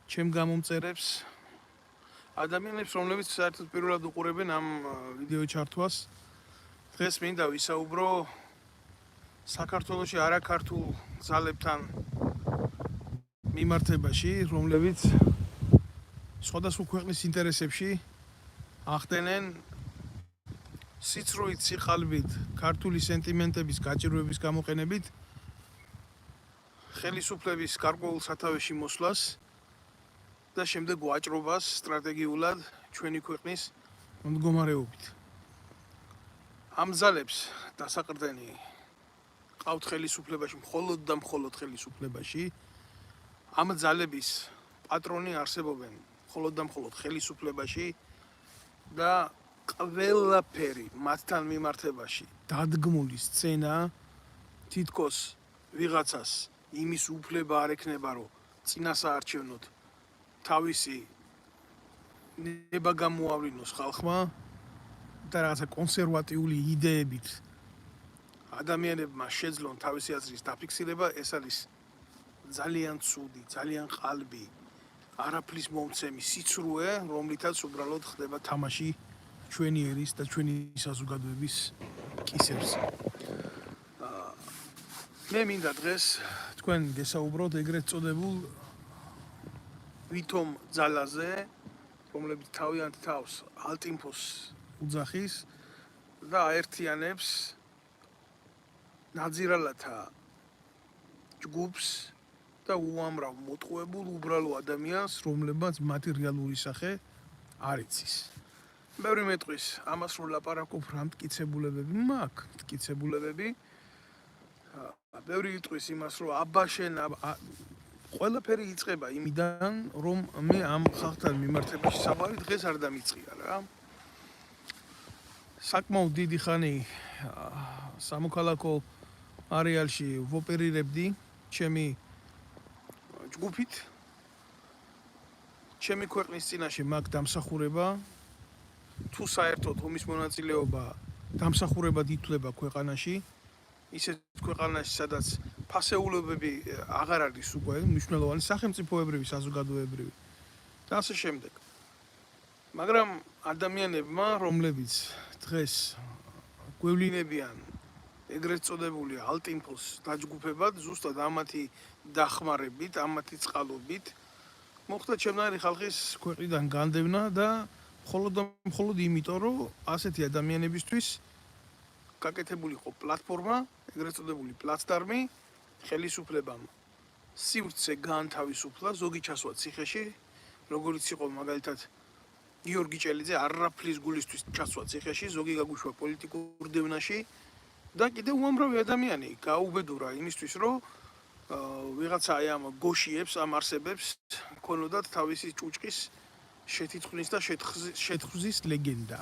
ჩემ გამომწერებს ადამიანებს, რომლებიც საერთოდ პირველად უყურებენ ამ ვიდეო ჩართვას. დღეს მინდა ვისაუბრო საქართველოში არაქართულ ძალებთან მიმართებაში, რომლებიც სხვადასხვა ქვეყნის ინტერესებში ახდენენ სიცრუით, სიყალბით, ქართული სენტიმენტების გაჭირვების გამოყენებით ხელისუფლების გარკვეულ სათავეში მოსვლას და შემდეგ ვაჭრობას სტრატეგიულად ჩვენი ქვეყნის მდგომარეობით. ამ ძალებს დასაყრდენი ყავთ ხელისუფლებაში, მხოლოდ და მხოლოდ ხელისუფლებაში. ამ ძალების პატრონი არსებობენ მხოლოდ და მხოლოდ ხელისუფლებაში და ყველაფერი მათთან მიმართებაში დადგმული სცენა თითქოს ვიღაცას იმის უფლება არ ექნება, რომ წინასაარჩევნოდ თავისი ნება გამოავლინოს ხალხმა და რაღაცა კონსერვატიული იდეებით ადამიანებმა შეძლონ თავისი აზრის დაფიქსირება, ეს არის ძალიან ცუდი, ძალიან ყალბი, არაფრის მომცემი სიცრუე, რომლითაც უბრალოდ ხდება თამაში ჩვენი ერის და ჩვენი საზოგადოების კისერზე. მე მინდა დღეს თქვენ გესაუბროთ ეგრეთ წოდებულ ვითომ ძალაზე, რომლებიც თავიანთ თავს ალტიმფოს უძახის და აერთიანებს ნაძირალათა ჯგუფს და უამრავ მოტყუებულ უბრალო ადამიანს, რომლებმაც მათი რეალური სახე არ იცის. ბევრი მეტყვის ამას რომ ლაპარაკობ, რა მტკიცებულებები მაქვს, მტკიცებულებები. ბევრი იტყვის იმას, რომ აბაშენ ყველაფერი იწყება იმიდან, რომ მე ამ ხალხთან მიმართებაში საუბარი დღეს არ დამიწყია რა. საკმაოდ დიდი ხანი სამოქალაქო არეალში ვოპერირებდი ჩემი ჯგუფით. ჩემი ქვეყნის წინაშე მაქვს დამსახურება. თუ საერთოდ ომის მონაწილეობა დამსახურებად ითვლება ქვეყანაში, ისეთ ქვეყანაში, სადაც ფასეულობები აღარ არის უკვე მნიშვნელოვანი, სახელმწიფოებრივი, საზოგადოებრივი და ასე შემდეგ. მაგრამ ადამიანებმა, რომლებიც დღეს გვევლინებიან ეგრეთ წოდებული ალტიმფოს დაჯგუფებად, ზუსტად ამათი დახმარებით, ამათი წყალობით მოხდა ჩემნაირი ხალხის ქვეყნიდან განდევნა და მხოლოდ იმიტომ, რომ ასეთი ადამიანებისთვის გაკეთებული იყო პლატფორმა, ეგრეთ წოდებული პლაცდარმი, ხელისუფლებამ სივრცე გაანთავისუფლა, ზოგი ჩასვა ციხეში, როგორც იყო მაგალითად გიორგი ჭელიძე არაფრის გულისთვის ჩასვა ციხეში, ზოგი გაგუშვა პოლიტიკურ დევნაში და კიდევ უამრავი ადამიანი გაუბედურა იმისთვის, რომ ვიღაცა აი ამ გოშიებს, ამ არსებებს ქონოდათ თავისი ჭუჭყის შეთითხვნის და შეთხვზის ლეგენდა.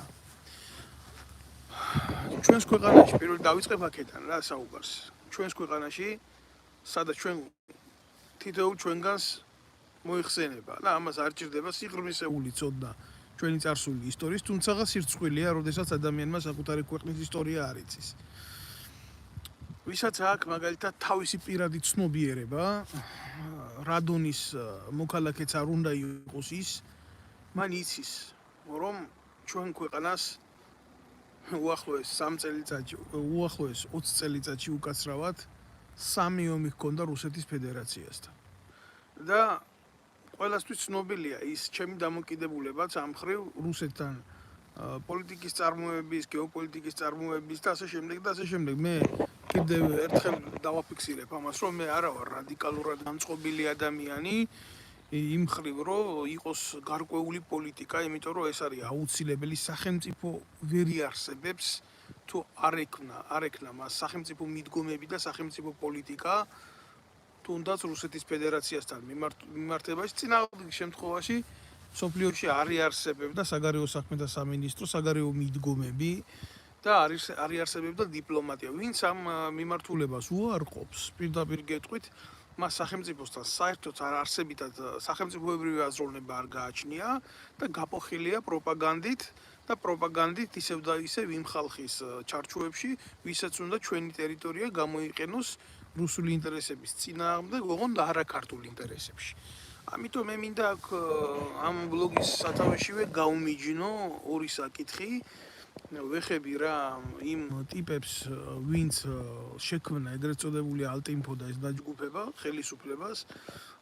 ჩვენს ქვეყანაში პირველ დავიწყებ აქედან რა საუბარს. ჩვენს ქვეყანაში, სადაც ჩვენ თითოეულ ჩვენგანს მოიხსენება და ამას არ ჭირდება სიღრმისეული ცოდნა ჩვენი წარსული ისტორიის, თუმცა სირცხვილია, როდესაც ადამიანმა საკუთარი ქვეყნის ისტორია არ იცის. ვისაც აქვს მაგალითად თავისი პირადი ცნობიერება, რადონის მოქალაქეც არ უნდა იყოს ის, მან იცის, რომ ჩვენ ქვეყანას უახლოეს 20 წელიწადში უკაცრავად 3 ომი ჰქონდა რუსეთის ფედერაციასთან. და ყველასთვის ცნობილია ის ჩემი დამოკიდებულებაც ამ მხრივ რუსეთთან პოლიტიკის წარმოების, გეოპოლიტიკის წარმოების და ასე შემდეგ და ასე შემდეგ. მე კიდევ ერთხელ დავაფიქსირებ ამას, რომ მე არა ვარ რადიკალურად განწყობილი ადამიანი იმ მხრივ, რომ იყოს გარკვეული პოლიტიკა, იმიტომ რომ ეს არის აუცილებელი, სახელმწიფო ვერ იარსებებს თუ არ ექნა მას სახელმწიფო მიდგომები და სახელმწიფო პოლიტიკა, თუნდაც რუსეთის ფედერაციასთან მიმართებაში, წინააღმდეგ შემთხვევაში სოფლიოში არ იარსებებდა საგარეო საქმეთა სამინისტრო, საგარეო მიდგომები და არ იარსებებდა დიპლომატია. ვინც ამ მიმართულებას უარყოფს, პირდაპირ გეტყვით, მას სახელმწიფოსთან საერთოდ არ არსებითად სახელმწიფოებრივი აზროვნება არ გააჩნია და გაპოხილია პროპაგანდით და პროპაგანდით ისევ და ისევ იმ ხალხის ჩარჩოებში, ვისაც უნდა ჩვენი ტერიტორია გამოიყენოს რუსული ინტერესების წინააღმდეგ, ოღონდ არა ქართული ინტერესებში. ამიტომ მე მინდა აქ ამ ბლოგის სათავეშივე გავმიჯნო ორი საკითხი. ვეხები რა იმ ტიპებს, ვინც შექმნა ეგრეთ წოდებული ალტინფო და ეს დაჯგუფება ხელისუფლებას,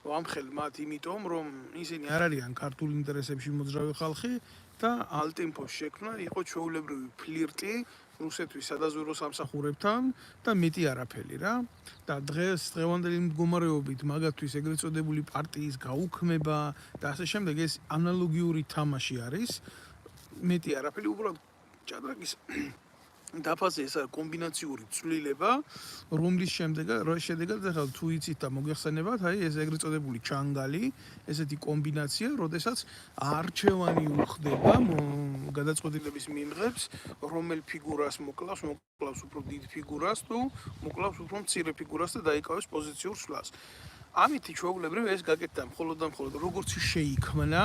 ვამხელ მათ იმიტომ, რომ ისინი არ არიან ქართულ ინტერესებში მოძრავი ხალხი და ალტინფოს შექმნა იყო ჩვეულებრივი ფლირტი რუსეთის სადაზვერვო სამსახურებთან და მეტი არაფერი რა. და დღევანდელი მდგომარეობით მაგათთვის ეგრეთ წოდებული პარტიის გაუქმება და ასე შემდეგ ეს ანალოგიური თამაში არის. მეტი არაფერი უბრალოდ ჭადრაკის დაფაზე ეს კომბინაციური ცვლილება, რომლის შედეგად ახლა თუ იცით და მოგეხსენებათ, აი ეს ეგრეთ წოდებული ჩანგალი, ესეთი კომბინაცია, როდესაც არჩევანი უხდება გადაწყვეტილების მიმღებს, რომელ ფიგურას მოკლავს უფრო დიდ ფიგურას თუ მოკლავს უფრო მცირე ფიგურას და დაიკავებს პოზიციურ სვლას. ამით ჩვეულებრივ ეს გაკეთდა მხოლოდ და მხოლოდ როგორც შეიქმნა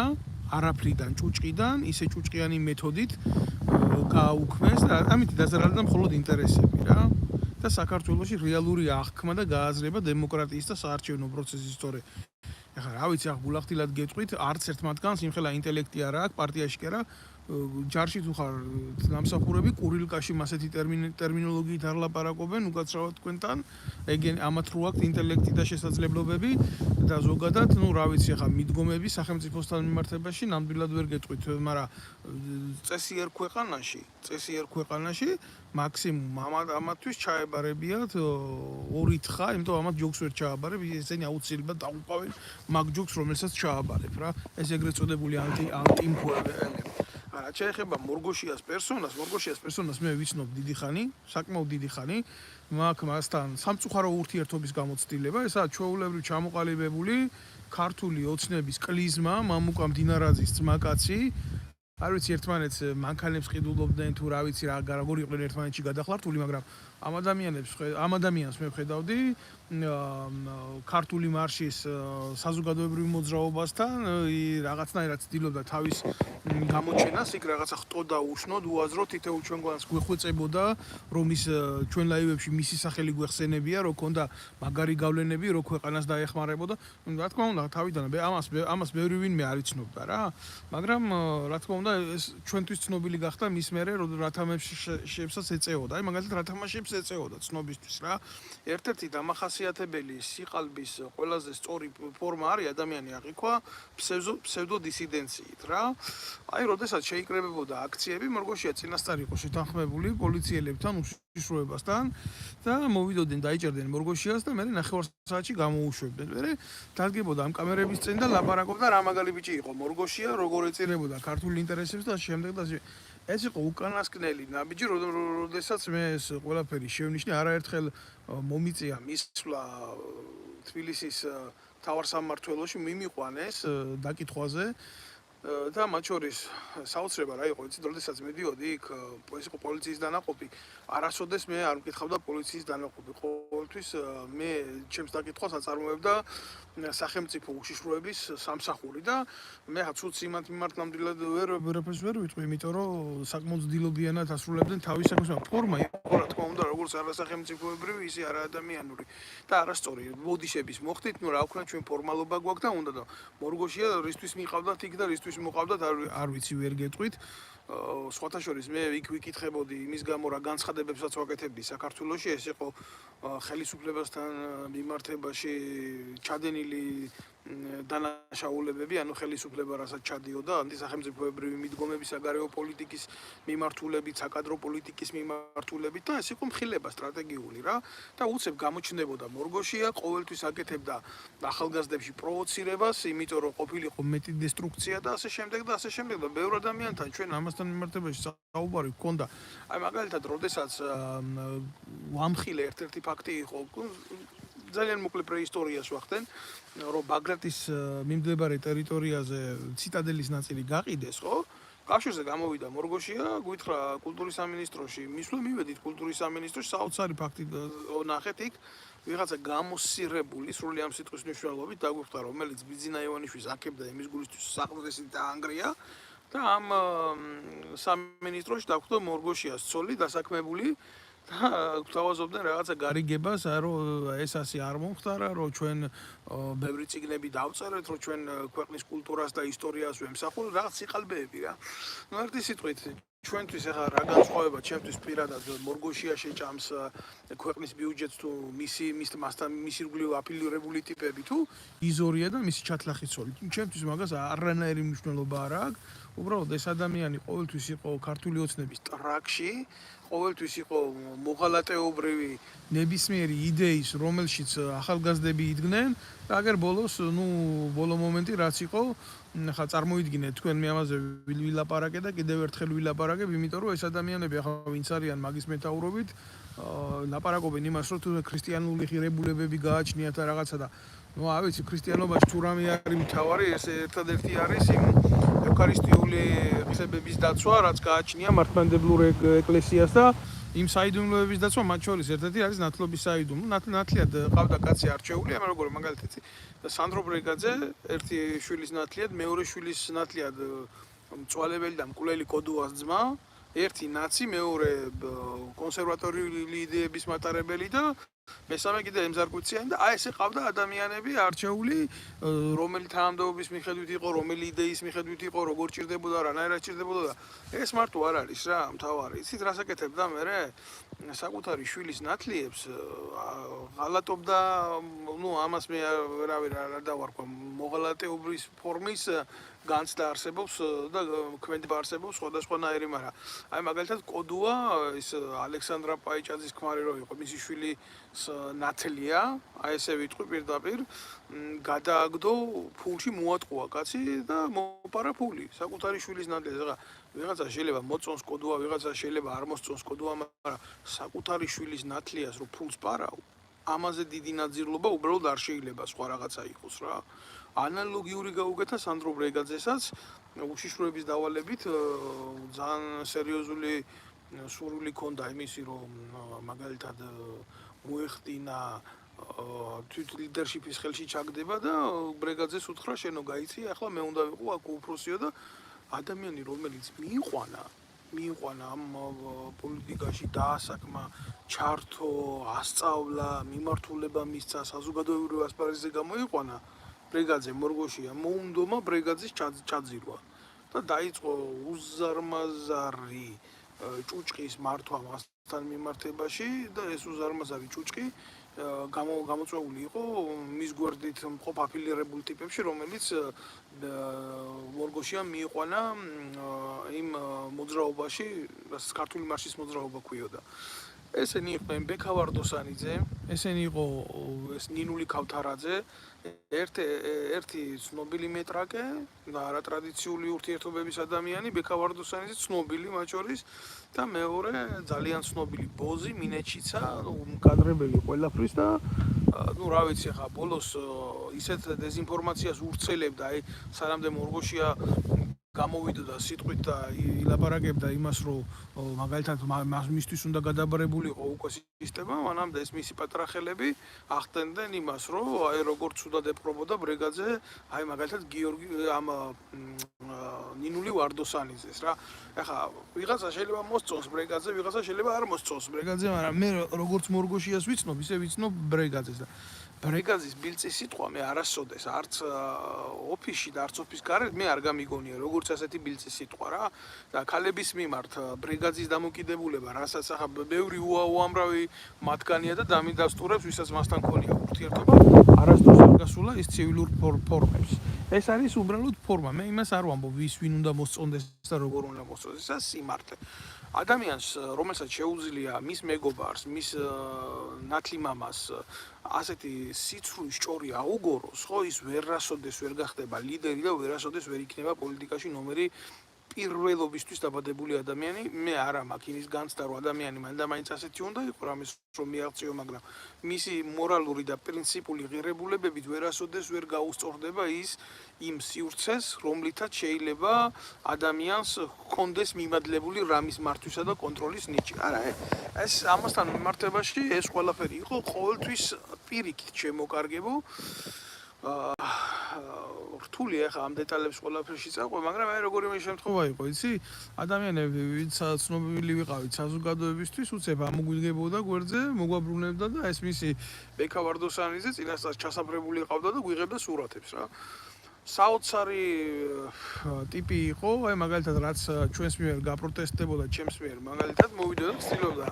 არაფრიდან ჭუჭყიდან, ისე ჭუჭყიანი მეთოდით გააუქმეს და ამით დაზარალდა მხოლოდ ინტერესები რა. და საქართველოში რეალური აღქმა და გააზრება დემოკრატიის და საარჩევნო პროცესის სწორე. ეხლა რა ვიცი, ახ გულახდილად გეტყვით, არც ერთ მათგანს იმხელა ინტელექტი არა აქვს, პარტიაში კი არა. ჯარში თუ ხარ დამსახურები, კურილკაში მასეთი ტერმინოლოგიით არ ლაპარაკობენ, უკაცრავად თქვენთან. ამათ რო აქვთ ინტელექტი და შესაძლებლობები და ზოგადად, ну, რა ვიცი, ახლა მიდგომები სახელმწიფოსთან მიმართებაში ნამდვილად ვერ გეტყვით, მაგრამ წესიერ ქვეყანაში მაქსიმუმ ამათთვის ჩაებარებიათ ორი თხა, იმიტომ ამათ ჯოგს ვერ ჩააბარებ, ესენი აუცილებლად დაუყავენ მაგ ჯოგს, რომელსაც ჩააბარებ რა. ეს ეგრეთ წოდებული ანტინფოები. რა შეეხება მორგოშიას პერსონას მე ვიცნობ დიდი ხანი, საკმაოდ დიდი ხანი. მასთან სამწუხარო ურთიერთობის გამოცდილება, ესაა ჩვეულებრივ ჩამოყალიბებული ქართული ოცნების კლიზმა, მამუკა მდინარაძის ძმაკაცი. არ ვიცი ერთმანეთს მანქანებს ყიდულობდნენ თუ რა ვიცი როგორ იყვნენ ერთმანეთში გადახლართული, მაგრამ ამ ადამიანს მე ვხედავდი ქართული მარშის საზოგადოებრივ მოძრაობასთან რაღაცნაირად ცდილობდა თავის გამოჩენას, იქ რაღაცა ხტოდა უშნოდ, უაზროდ თითოეულ ჩვენგვანს გვეხვეწებოდა, რომ ის ჩვენ ლაივებში მისი სახელი გვეხსენებია, რომ ქონდა მაგარი გავლენები, რომ ქვეყანას დაეხმარებოდა. რა თქმა უნდა, თავიდან ამას ბევრი ვინმე არ იცნობდა რა, მაგრამ რა თქმა უნდა ეს ჩვენთვის ცნობილი გახდა მის მერე, რომ რა თამაშებსაც ეწეოდა. აი მაგალითად რა თამაშებს ეწეოდა ცნობისთვის რა. ერთ-ერთი დამახასიათებელი სიყალბის ყველაზე სწორი ფორმა არის ადამიანი აღიქვა ფსევდოდისიდენციით რა. აი, როდესაც შეიკრებებოდა აქციები, მორგოშია წინასწარ იყო შეთანხმებული პოლიციელებთან, უშიშროებასთან და მოვიდოდნენ, დაიჭერდნენ მორგოშიას და მე ნახევარ საათში გამოუშვებდნენ. მე დადგებოდა ამ კამერების წინ და ლაპარაკობდა რა მაგალი ბიჭი იყო მორგოშია, როგორ ეწირებოდა ქართული ინტერესებს და შემდეგ და ეს იყო უკანასკნელი ნაბიჯი, როდესაც მე ეს ყველაფერი შევნიშნე, არაერთხელ მომიწია მისვლა თბილისის მთავარ სამმართველოში, მიმიყვანეს დაკითხვაზე და მათ შორის საოცრება რა იყო, იცით, როდესაც მედიოდი იქ ეს იყო პოლიციის დანაყოფი, არასოდეს მე არ მკითხავდა პოლიციის დანაყოფი, ყოველთვის მე ჩემს დაკითხვას აწარმოებდა სახელმწიფო უშიშროების სამსახური და მე ცუც იმათ მიმართ ნამდვილად ვერაფერს ვერ ვიტყვი, იმიტომ რომ საკმაოდ ძილობიანად ასრულებდნენ თავის საქმეს. ფორმა იყო რა თქმა უნდა, როგორც არასახელმწიფოებრივი, ისე არაადამიანური და არასწორი. ბოდიშების მოხდით, ну რა ვქნა, ჩვენ ფორმალობა გვაქვს და უნდა და მორგოშია რისთვის მიყავდათ იქ და რისთვის მოყავდათ, არ ვიცი, ვერ გეტყვით. სხვათა შორის მე იქ ვიკითხებოდი იმის გამო რა განცხადებებსაც ვაკეთებდი საქართველოში, ეს იყო ხელისუფლებასთან მიმართებაში ჩადენილი დანაშაულებები, ანუ ხელისუფლება რასაც ჩადიოდა ანტისახელმწიფოებრივი მიდგომები, საგარეო პოლიტიკის მიმართულებით, საკადრო პოლიტიკის მიმართულებით და ეს იყო მხილება სტრატეგიული რა და უცებ გამოჩნდებოდა მორგოშია, ყოველთვის აკეთებდა ახალგაზრდებში პროვოცირებას, იმიტომ რომ ყოფილიყო მეტი დესტრუქცია და ასე შემდეგ და ბევრ ადამიანთან ჩვენ ამასთან მიმართებაში საუბარი გქონდა. აი მაგალითად, როდესაც ვამხილე ერთ-ერთი ფაქტი იყო ძალიან მოკლე პრეისტორიას ვახდენ, რომ ბაგრატის მიმდებარე ტერიტორიაზე ციტადელის ნაწილი გაყიდეს, ხო? კავშირზე გამოვიდა მორგოშია, გვითხრა კულტურის სამინისტროში, მისვლა მივედით კულტურის სამინისტროში, საოცარი ფაქტი ნახეთ იქ, ვიღაცა გამოსირებული სრული ამ სიტყვის მნიშვნელობით დაგვიხვდა, რომელიც ბიძინა ივანიშვილს აქებდა იმის გულისთვის საყრდესით დაანგრია და ამ სამინისტროში დაგვხვდა მორგოშიას ცოლი დასაქმებული გვთავაზობდნენ რაღაცა გარიგებას, რომ ეს ასე არ მომხდარა, რომ ჩვენ ბევრი წიგნები დავწერეთ, რომ ჩვენ ქვეყნის კულტურას და ისტორიას ვემსახურებთ, რაღაც სიყალბეები რა. ნუ ერთი სიტყვით ჩვენთვის ახლა რა განსხვავება ჩემთვის პირადად მორგოშია შეჭამს ქვეყნის ბიუჯეტს თუ მასთან მისი რგვლივ აფილირებული ტიპები თუ იზორია და მისი ჩათლახი ცოლი. ჩემთვის მაგას არანაირი მნიშვნელობა არ აქვს. უბრალოდ ეს ადამიანი ყოველთვის იყო ქართული ოცნების ტრაქში, ყოველთვის იყო მოღალატეობრივი ნებისმიერი იდეის, რომელშიც ახალგაზრდები იდგნენ, აგერ ბოლოს, ბოლო მომენტი რაც იყო, ხა წარმოიდგინეთ თქვენ მე ამაზე ვილაპარაკე და კიდევ ერთხელ ვილაპარაკებ, იმიტომ რომ ეს ადამიანები ახლა ვინც არიან მაგის მეტაურობით, ლაპარაკობენ იმას, რომ თუ ქრისტიანული ღირებულებები გააჩნიათ და რაღაცა და არ ვიცი, ქრისტიანობაში თუ რამე არის მთავარი, ეს ერთადერთი არის იმ ევქარისტიული ღირებების დაცვა, რაც გააჩნია მართლმადიდებლურ ეკლესიას და იმ საიდუმლოების დაცვა, მათ შორის ერთ-ერთი არის ნათლობის საიდუმლო. ნათლიად ყავდა კაცი არჩეული, ამ როგორ მაგალითად სანდრო ბრეგაძე, ერთი შვილის ნათლიად, მეორე შვილის ნათლიად მწვალებელი და მკვლელი კოდუას ძმა, ერთი ნაცი, მეორე კონსერვატორიული იდეების მატარებელი და მესამე კიდე ემზარკვიციანი და აი ესე ყავდა ადამიანები არჩეული, რომელი თანამდებობის მიხედვით იყო, რომელი იდეის მიხედვით იყო, როგორ ჭირდებოდა, რანაირად ჭირდებოდა და ეს მარტო არ არის რა, მთავარი. იცით რას აკეთებდა მე? საკუთარი შვილის ნათლიებს ღალატობდა, ამას მე ვერავინ არ დავარქვა, მოღალატეობის ფორმის განცდა არსებობს და ქმედება არსებობს სხვადასხვანაირი, მაგრამ აი მაგალითად კოდუა ის ალექსანდრა პაიჭაძის ქმარი რო იყო, მისი შვილი ნათლია, აი ესე ვიტყვი პირდაპირ, გადააგდო ფულში მოატყუა კაცი და მოპარა ფული, საკუთარი შვილის ნათლიას. ახლა ვიღაცა შეიძლება მოწონს კოდუა, ვიღაცა შეიძლება არ მოსწონს კოდუა, მაგრამ საკუთარი შვილის ნათლიას რო ფულს პარავ, ამაზე დიდი ნაძირლობა უბრალოდ არ შეიძლება სხვა რაღაცა იყოს რა. ანალოგიური გაუგეთა სანდრო ბრეგაძესაც უშიშროების დავალებით ძალიან სერიოზული სურვილი ჰქონდა იმისი, რომ მაგალითად მოეხდინა თვით ლიდერშიპის ხელში ჩაგდება და ბრეგაძეს უთხრა შენო გაიცი, ახლა მე უნდა ვიყო აქ უფროსიო და ადამიანი რომელიც მიიყვანა ამ პოლიტიკაში დაასაკმა, ჩართო, ასწავლა, მიმართულება მისცა, საზოგადოებრივ ასპარეზზე გამოიყვანა ბრეგაძე მორგოშია, მოუნდომა ბრეგაძის ჩაძირვა და დაიწყო უზარმაზარი ჭუჭყის მართვა მასთან მიმართებაში და ეს უზარმაზარი ჭუჭყი გამოწვეული იყო მის გვერდით მყოფ აფილირებულ ტიპებში, რომელიც მორგოშია მიიყვანა იმ მოძრაობაში, რასაც ქართული მარშის მოძრაობა ქვიოდა. ესენი იყვნენ ბექა ვარდოსანიძე, ესენი იყო ეს ნინული ქავთარაძე, ერთი ცნობილი მეტრაკე და არატრადიციული ურთიერთობების ადამიანი, ბექა ვარდოსანიძე ცნობილი მათ შორის და მეორე ძალიან ცნობილი ბოზი, მინეჩიცა, მკადრებელი ყველაფრის და რა ვიცი ხა ბოლოს ისეთ დეზინფორმაციას ურცელებდა, აი სანამდე მორგოშია გამოვიდა და სიტყვით და ილაპარაკებდა იმას, რომ მაგალითად მისთვის უნდა გადაბრებულიყო უკვე სისტემა, მანამდე ეს მისი პატრახელები ახდენდნენ იმას, რომ აი როგორც უნდა ეპყრობოდა ბრეგაძე, აი მაგალითად გიორგი ამ ნინული ვარდოსანიძეს რა. ახლა ვიღაცა შეიძლება მოსწონს ბრეგაძე, ვიღაცა შეიძლება არ მოსწონს ბრეგაძე, მაგრამ მე როგორც მორგოშიას ვიცნობ, ისე ვიცნობ ბრეგაძეს და ბრეგაძის ბილწის სიტყვა მე არასოდეს არც ოფისში და არც ოფის გარეთ მე არ გამიგონია როგორც ასეთი ბილწის სიტყვა რა და ქალების მიმართ ბრეგაძის დამოკიდებულება, რასაც ახლა ბევრი უამრავი მათგანია და დამიდასტურებს, ვისაც მასთან ქონია ურთიერთობა, არასდროს არ გასულა ის ცივილურ ფორმებს. ეს არის უბრალოდ ფორმა. მე იმას არ ვამბობ, ვინ უნდა მოსწონდეს და როგორ უნდა მოსწონდეს, ეს სიმართლე. ადამიანს, რომელსაც შეუძლია მის მეგობარს, მის ნათლი მამას ასეთი სიცრუის ჭორი აუგოროს, ხო, ის ვერასოდეს ვერ გახდება ლიდერი და ვერასოდეს ვერ იქნება პოლიტიკაში ნომერი პირველობისთვის დაბადებული ადამიანი. მე არა მაქვს იმის განცდა, რომ ადამიანი მანდ-მაინც ასეთი უნდა იყო, რამის რომ მიაღწიო, მაგრამ მისი მორალური და პრინციპული ღირებულებებით ვერასოდეს ვერ გაუსწორდება ის იმ სივრცეს, რომლითაც შეიძლება ადამიანს ჰქონდეს მიმადლებული რამის მართვისა და კონტროლის ნიჭი. არა, ეს ამასთან მიმართებაში ეს ყველაფერი იყო ყოველთვის პირიქით შემოკარგებო. რთულია ხა ამ დეტალებს ყველაფერში წაყვე, მაგრამ აი როგორი მე შემთხვევა იყო, იცი? ადამიანები, ვინც ცნობილი ვიყავით საზოგადოებისთვის, უცებ ამოგვიგებოდა გვერდზე, მოგვაბრუნებდა და ეს მისი ბექა ვარდოსანიძე წინასწარ ჩასაფრებული ყავდა და გვიღებდა სურათებს რა. საოცარი ტიპი იყო, აი მაგალითად რაც ჩვენს მიერ გაპროტესტებოდა, ჩემს მიერ მაგალითად მოვიდოდა და ცდილობდა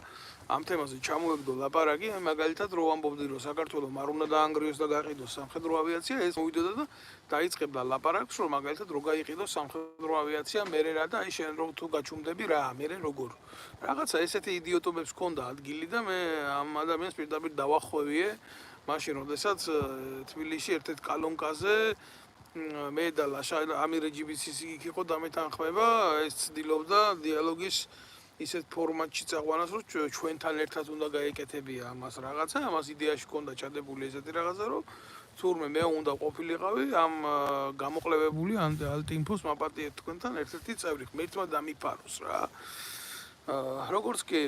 ამ თემაზე ჩამოეგდო ლაპარაკი, აი მაგალითად რო ამბობდი რომ საქართველოს არ უნდა დაანგრიოს და გაყიდოს სამხედრო ავიაცია, ეს მოვიდოდა და დაიწყებდა ლაპარაკს რომ მაგალითად რო გაიყიდოს სამხედრო ავიაცია, მერე რა და აი შენ რო თუ გაჩუმდები რა, მერე როგორ. რაღაცა ესეთი იდიოტობებს ჰქონდა ადგილი და მე ამ ადამიანს პირდაპირ დავახვევიე, მაშინ როდესაც თბილისში ერთ-ერთ კალონკაზე მე და ლაშა ამირ რეჯიბიცის იქ იყო დამეთანხმება, ეს ცდილობდა დიალოგის ისეთ ფორმატში წაყვანას, რომ ჩვენთან ერთად უნდა გაეკეთებია ამას რაღაცა, ამას იდეაში ჰქონდა ჩადებული ესეთი რაღაცა, რომ თურმე მე უნდა ყოფილიყავი ამ გამოყლებებული ალტინფოს მაპატიეთ თქვენთან ერთ-ერთი წევრი, ღმერთმა დამიფაროს რა. როგორც კი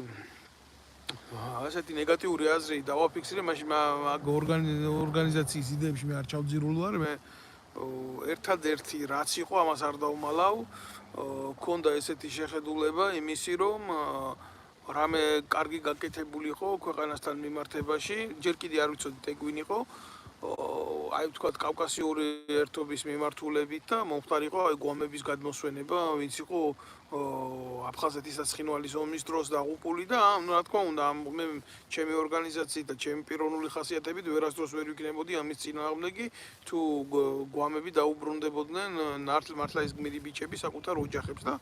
ასეთი ნეგატიური აზრი დავაფიქსირე, მაშინ მაგ ორგანიზაციის იდეებში მე არ ჩავძირულო ვარ, მე ერთადერთი რაც იყო ამას არ დავმალავ, ქონდა ესეთი შეხედულება იმისი რომ რამე კარგი გაკეთებული იყო ქვეყანასთან მიმართებაში, ჯერ კიდე არ ვიცოდი ტეგვინ იყო, აი ვთქვათ კავკასიური ერთობის მიმართულებით და მომხდარ იყო აი გვამების გადმოსვენება, ვინც იყო აფხაზეთის საცხინვალის ომის დროს დაღუპული და რა თქმა უნდა მე ჩემი ორგანიზაციით და ჩემი პიროვნული ხასიათებით ვერასდროს ვერ ვიქნებოდი ამის წინააღმდეგი თუ გვამები დაუბრუნდებოდნენ მართლა ის გმირი ბიჭები საკუთარ ოჯახებს და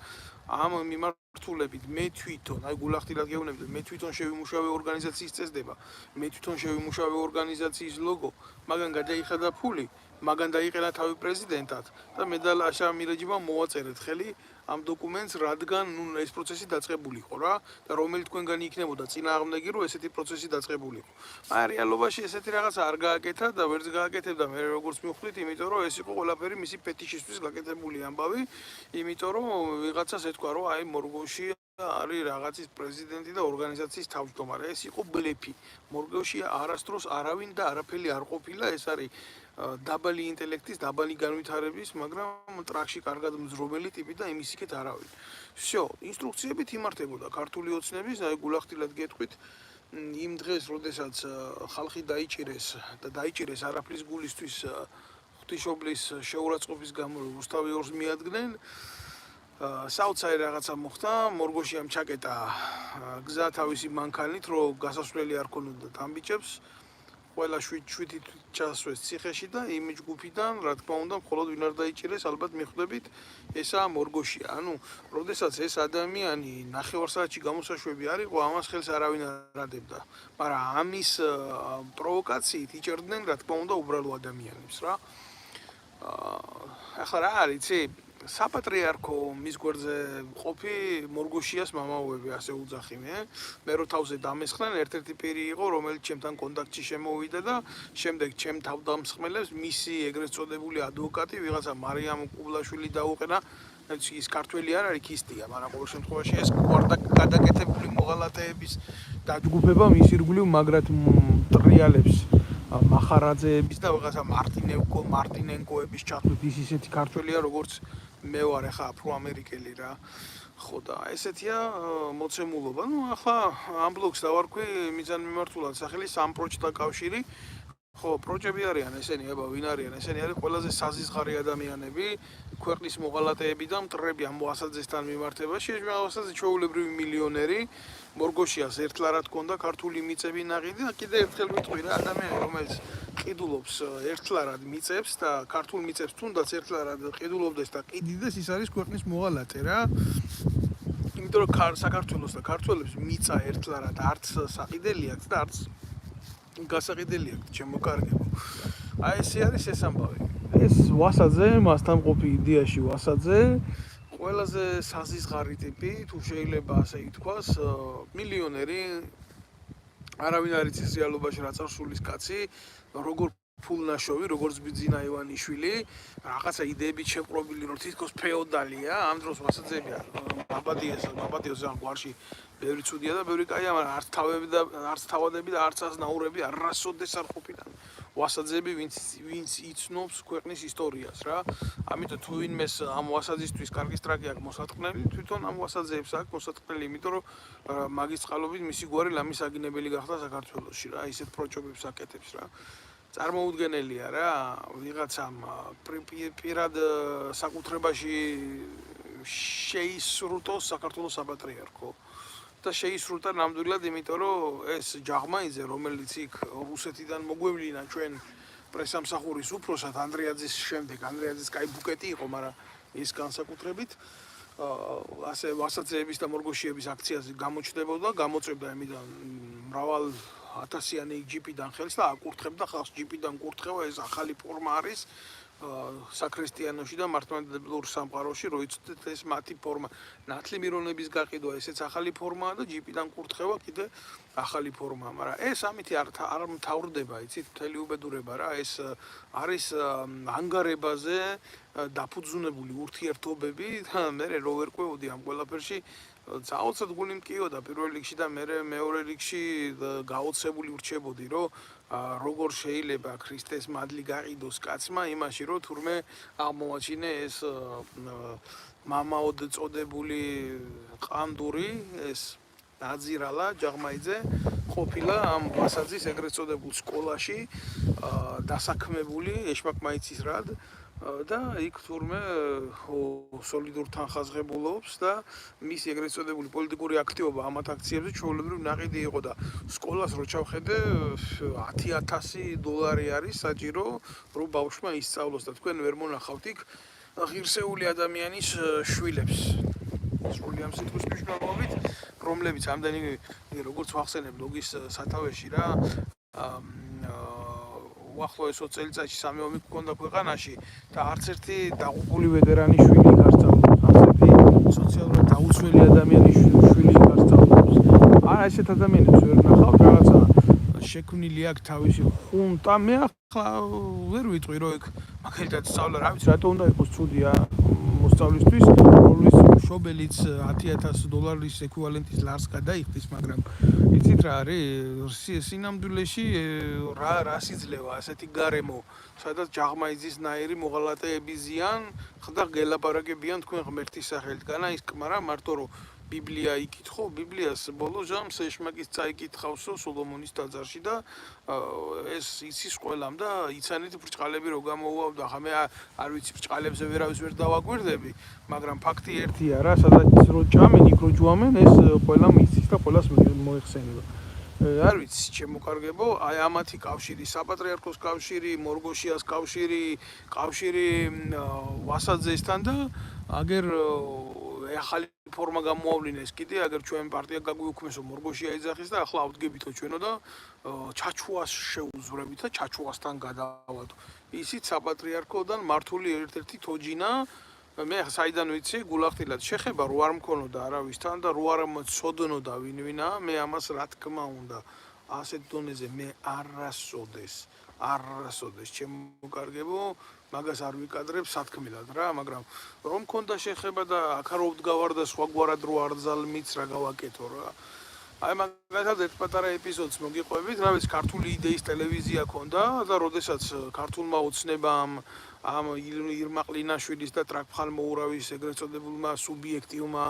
ამ მიმართულებით მე თვითონ აი გულახდილად გეუბნები მე თვითონ შევიმუშავე ორგანიზაციის წესდება მე თვითონ შევიმუშავე ორგანიზაციის ლოგო მაგან გადაიხადა ფული მაგან დაიყენა თავი პრეზიდენტად და მე და ლაშა მირეჯიბამ მოვაწერეთ ხელი ამ დოკუმენტს რადგან ეს პროცესი დაწყებული იყო რა და რომელი თქვენგანი იქნებოდა წინააღმდეგი რომ ესეთი პროცესი დაწყებული იყო. მაგრამ რეალობაში ესეთი რაღაცა არ გააკეთა და ვერც გააკეთებდა მე როგორც მივხვდით, იმიტომ რომ ეს იყო ყველაფერი მისი ფეტიშისთვის გაკეთებული ამბავი, იმიტომ რომ ვიღაცას ეთქვა რომ აი მორგოში არის რაღაცის პრეზიდენტი და ორგანიზაციის თავმჯდომარე. ეს იყო ბლეფი. მორგოში არასდროს არავინ და არაფერი არ ყოფილა, ეს არის დაბალი ინტელექტის, დაბალი განვითარების, მაგრამ ტრაქში კარგად მძრომელი ტიპი და იმის იქეთ არავინ. Всё, ინსტრუქციებით იმართებოდა ქართული ოცნების, აი გულახდილად გეტყვით, იმ დღეს, როდესაც ხალხი დაიჭირეს არაფრის გულისთვის ღვთისმშობლის შეურაცხყოფის გამო რუსთავი ორს მიადგნენ. საოცარი რაღაცა მოხდა, მორგოში ამ ჩაკეტა გზა თავისი მანქანით, რომ გასასვლელი არ ქონოდათ ამ ბიჭებს. ყველა შვიდით ჩასვეს ციხეში და იმ ჯგუფიდან, რა თქმა უნდა, მხოლოდ ვინ არ დაიჭირეს, ალბათ მიხვდებით, ესაა მორგოშია. ანუ, როდესაც ეს ადამიანი ნახევარსაათში გამოსაშვები არ იყო, ამას ხელს არავინ არ ადებდა. მაგრამ ამის პროვოკაციით იჭერდნენ, რა თქმა უნდა, უბრალო ადამიანებს, რა. ახლა რა არის, იცი? საპატრიარქო მის გვერდზე ყოფი მორგოშიას მამაოები ასე უძახი მე რო თავზე დამესხნენ ერთ-ერთი პირი იყო რომელიც ჩემთან კონტაქტში შემოვიდა და შემდეგ ჩემ თავდამსხმელებს მისი ეგრეთ წოდებული ადვოკატი ვიღაცა მარიამ კუბლაშვილი დაუყენა ის ქართველი არ არის ქისტია მაგრამ ყოველ შემთხვევაში ეს გადაკეთებული მოღალატეების დაჯგუფება მის ირგვლივ მაგრად ტრიალებს მახარაძეების და ვიღაცა მარტინენკოების ჩათვლით ის ისეთი ქართველია როგორც მე ვარ ახლა აფროამერიკელი რა ხო და ესეთია მოცემულობა ნუ ახლა ამ ბლოგს დავარქვი მიზანმიმართულად სახელი სამპროჭთა კავშირი ხო პროჭები არიან ესენი აბა ვინ არიან ესენი არის ყველაზე საზიზღარი ადამიანები ქვეყნის მოღალატეები და მტრები ამ ვასაძესთან მიმართებაში ეს ვასაძე ჩვეულებრივი მილიონერი მორგოშიას ერთლარად ჰქონდა ქართული მიწები ნაყიდი და კიდე ერთხელ ვიტყვი რა ადამიანი რომელიც ყიდულობს ერთლარად მიწებს და ქართულ მიწებს თუნდაც ერთლარად ყიდულობდეს და ყიდიდეს ის არის ქვეყნის მოღალატე რა იმიტომ რომ საქართველოს და ქართველებს მიწა ერთლარად არც საყიდელი აქვს და არც გასაყიდელი აქვს ჩემო კარგებო აი ესე არის ეს ამბავი ეს ვასაძე მასთან ყოფი იდეაში ვასაძე ყველაზე საზიზღარი ტიპი თუ შეიძლება ასე ითქვას მილიონერი არავინ არ იცის რეალობაში რა წარსულის კაცი როგორ ფულნაშოვი როგორც ბიძინა ივანიშვილი რაღაცა იდეებით შეპყრობილი რომ თითქოს ფეოდალია ამ დროს ვასაძეები მაბადიოს ამ გვარში ბევრი ცუდია და ბევრი კაია მაგრამ არც თავადები და არც აზნაურები არასოდეს არ ყოფილან ვასაძები, ვინც იცნობს ქვეყნის ისტორიას რა. ამიტომ თუ ვინმეს ამ ვასაძისთვის კარგი სტრაგი აქვს მოსატყნელი, თვითონ ამ ვასაძეებს აქვს მოსატყნელი, იმიტომ რომ მაგის წყალობით მისი გვარი ლამის აგინებელი გახდა საქართველოში რა, ისეთ პროჭობებს აკეთებს რა. წარმოუდგენელია რა, ვიღაცამ პირად საკუთრებაში შეისრულოს საქართველოს საპატრიარქო. და შეისრულდა ნამდვილად, იმიტომ რომ ეს ჯაღმაიძე, რომელიც იქ რუსეთიდან მოგვევლინა ჩვენ პრესამსახურის უფროსად ანდრეაძის შემდეგ, ანდრეაძის კაი ბუკეტი იყო, მაგრამ ის განსაკუთრებით ასე ვასაძეების და მორგოშიების აქციაზე გამოჩნდებოდა, გამოწვევდა იმიდან მრავალ ათასიანი ჯიპიდან ხელს და აკურთხებდა ხალხს ჯიპიდან კურთხევა, ეს ახალი ფორმა არის საქრისტიანოში და მართლმადიდებლურ სამყაროში, რო იცოდეთ ეს მათი ფორმა, ნათლი მირონების გაყიდვა, ესეც ახალი ფორმაა და ჯიპიდან კურთხევა კიდე ახალი ფორმაა, მაგრამ ეს ამით არ მთავრდება, იცით, მთელი უბედურება რა, ეს არის ანგარებაზე დაფუძნებული ურთიერთობები და მე რო ვერ ყვევოდი ამ ყველაფერში საოცრად გული მტკიოდა პირველ რიგში და მე მეორე რიგში გაოცებული ვრჩებოდი, რომ როგორ შეიძლება ქრისტეს მადლი გაყიდოს კაცმა იმაში, რომ თურმე აღმოაჩინე ეს მამაოდ წოდებული ყანდური, ეს ნაძირალა ჯაღმაიძე ყოფილა ამ ვასაძის ეგრეთ წოდებულ სკოლაში დასაქმებული ეშმაკმაიცის რად და იქ თურმე სოლიდურ თანხაზღებულობს და მისი ეგრეთ წოდებული პოლიტიკური აქტივობა ამათ აქციებზე ჩვეულებრივ ნაყიდი იყო და სკოლას რო ჩავხედე $10,000 არის საჭირო რომ ბავშვმა ისწავლოს და თქვენ ვერ მონახავთ იქ ღირსეული ადამიანის შვილებს სრული ამ სიტყვის მნიშვნელობით რომლებიც ამდენი როგორც ვახსენებ ლოგის სათავეში რა უახლოესო წელიწადში 3 ომი გქონდა ქვეყანაში და არც ერთი დაღუპული ვეტერანის შვილი არ სწავლობს, არც ერთი სოციალურად დაუცველი ადამიანის შვილი არ სწავლობს. ესეთ ადამიანებს ვერ ნახავთ რაღაცა შექმნილი აქვს თავისი ხუნტა, მე ახლა ვერ ვიტყვი რომ ეგ მაგალითად სწავლა რა ვიცი რატო უნდა იყოს ცუდი მოსწავლისთვის, რომლის მშობელიც $10,000 ეკვივალენტის ლარს გადაიხდის, მაგრამ იცით რა არის სინამდვილეში რას იძლევა ასეთი გარემო, სადაც ჯაღმაიძის ნაირი მოღალატეები ზიან, ხდა გელაპარაკებიან თქვენ ღმერთის სახელიდან, ის კმარა მარტო რომ ბიბლია იკითხო, ბიბლიას ბოლო ჟამს ეშმაკის წაიკითხავსო სოლომონის ტაძარში და ეს იცის ყველამ და იცანით ბრჭყალები რო გამოუავდა, ხა მე არ ვიცი ბრჭყალებზე ვერავის ვერ დავაკვირდები, მაგრამ ფაქტი ერთია რა, სადაც რო ჭამენ, იქ რო ჯვამენ, ეს ყველამ იცის და ყველას მოიხსენება. არ ვიცი, ჩემო კარგებო, აი ამათი კავშირი, საპატრიარქოს კავშირი, მორგოშიას კავშირი, კავშირი ვასაძესთან და აგერ ახალი ფორმა გამოავლინეს კიდე, აგერ ჩვენ პარტია გაგვიუქმესო მორგოშია ეძახის და ახლა ავდგებითო ჩვენო და ჩაჩუას შეუძვრებით და ჩაჩუასთან გადავალთ. ისიც საპატრიარქოდან მართული ერთ-ერთი თოჯინა მე საიდან ვიცი, გულახდილად შეხება რო არ მქონოდა არავისთან და რო არ მწოდნოდა ვინვინა, მე ამას რა თქმა უნდა ასეთ დონეზე მე არასოდეს ჩემო კარგებო, მაგას არ ვიკადრებ სათქმელად რა, მაგრამ რომ მქონდა შეხება და აქარო ვდგავარ და სხვაგვარად რო არ ძალმიც რა გავაკეთო რა. აი მაგალითად ერთ პატარა ეპიზოდს მოგიყვებით, რა ვიცი, ქართული იდეის ტელევიზია ქონდა და როდესაც ქართულმა ოცნებამ ამ ირმაყლინაშვილის და ტრაქფხალმოურავის ეგრეთ წოდებულმა სუბიექტივმა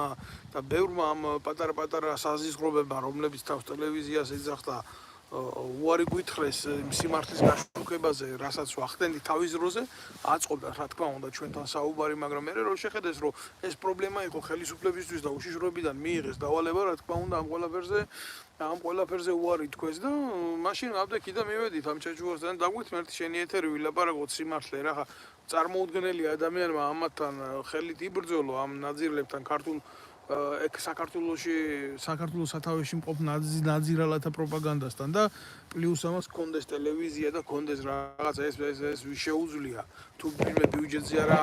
და ბევრმა ამ პატარა საზიზღრობებმა, რომლებიც თავს ტელევიზიას ეძახდა უარი გვითხრეს სიმართლის გაშუქებაზე, რასაც ვახდენდით თავის დროზე, აწყობდა რა თქმა უნდა ჩვენთან საუბარი, მაგრამ მე რო შეხედეს, რომ ეს პრობლემა იყო ხელისუფლებისთვის და უშიშროებიდან მიიღეს დავალება, რა თქმა უნდა ამ ყველაფერზე უარი თქვეს და მაშინ ავდექი და მივედით ამ ჩაჩუასთან დაგვithმერთ შენი ეთერი ვილაპარაკოთ სიმართლე რა, წარმოუდგენელი ადამიანმა ამათთან ხელით იბრძოლო ამ ნაძირლებთან ქართულ ეგ საქართველოს სათავეში მყოფ ნაძირალათა პროპაგანდასთან და პლუს ამას კონდეს ტელევიზია და კონდეს რაღაცა ეს შეუძლია თუ ვინმე ბიუჯეტზე არა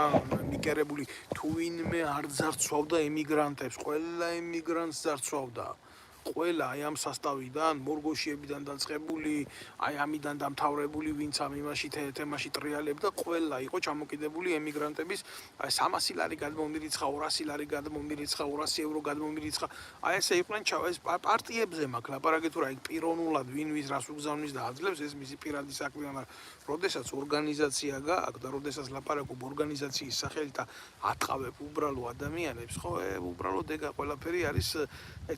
მიკერებული თუ ვინმე არ ძარცვავდა ემიგრანტებს ყველა ემიგრანტს ძარცვავდა ყველა აი ამ სასტავიდან, მორგოშიებიდან დაწყებული, აი ამიდან დამთავრებული, ვინც ამ იმაში თემაში ტრიალებდა, ყველა იყო ჩამოკიდებული ემიგრანტების, აი 300 ლარი გადმომირიცხა, 200 ლარი გადმომირიცხა, 200 ევრო გადმომირიცხა. აი ესე იყვნენ ეს პარტიებზე მაქვს ლაპარაკი თუ რა იქ პიროვნულად ვინ ვის რას უგზავნის და აძლევს ეს მისი პირადი საქმეა, მაგრამ როდესაც ორგანიზაცია გააქვს და როდესაც ლაპარაკობ ორგანიზაციის სახელით და ატყავებ უბრალო ადამიანებს, ხო, უბრალოდ ეგ ყველაფერი არის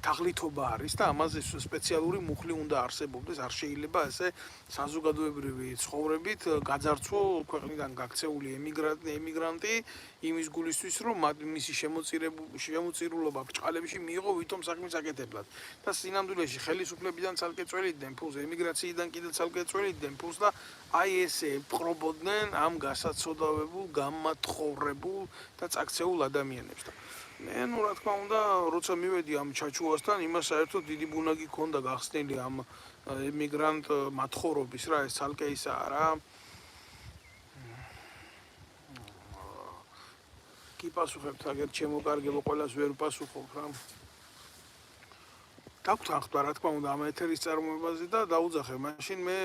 თაღლითობა არის და ამაზე სპეციალური მუხლი უნდა არსებობდეს, არ შეიძლება ესე საზოგადოებრივი ცხოვრებით გაძარცვო ქვეყნიდან გაქცეული ემიგრანტი იმის გულისთვის, რომ მისი შემოწირულობა ბრჭყალებში მიიღო ვითომ საქმის აკეთებლად. და სინამდვილეში ხელისუფლებიდან ცალკე წველიდნენ ფულს, ემიგრაციიდან კიდევ ცალკე წველიდნენ ფულს და აი ესე ბრყობდნენ ამ გასაცოდავებულ, გამათხოვრებულ და წაქცეულ ადამიანებს და მე ნუ რა თქმა უნდა, როცა მივედი ამ ჩაჩუვასთან, იმას საერთოდ დიდი ბუნაგი ქონდა გახსნილი ამ ემიგრანტ მათხოვრობის რა, ეს ცალკე ისაა რა. კი პასუხებთ, აგერ ჩემო კარგებო, ყველას ვერ პასუხობ რა. დაგვთანხმდა რა თქმა უნდა ამ ეთერის წარმოებაზე და დაუძახე, მაშინ მე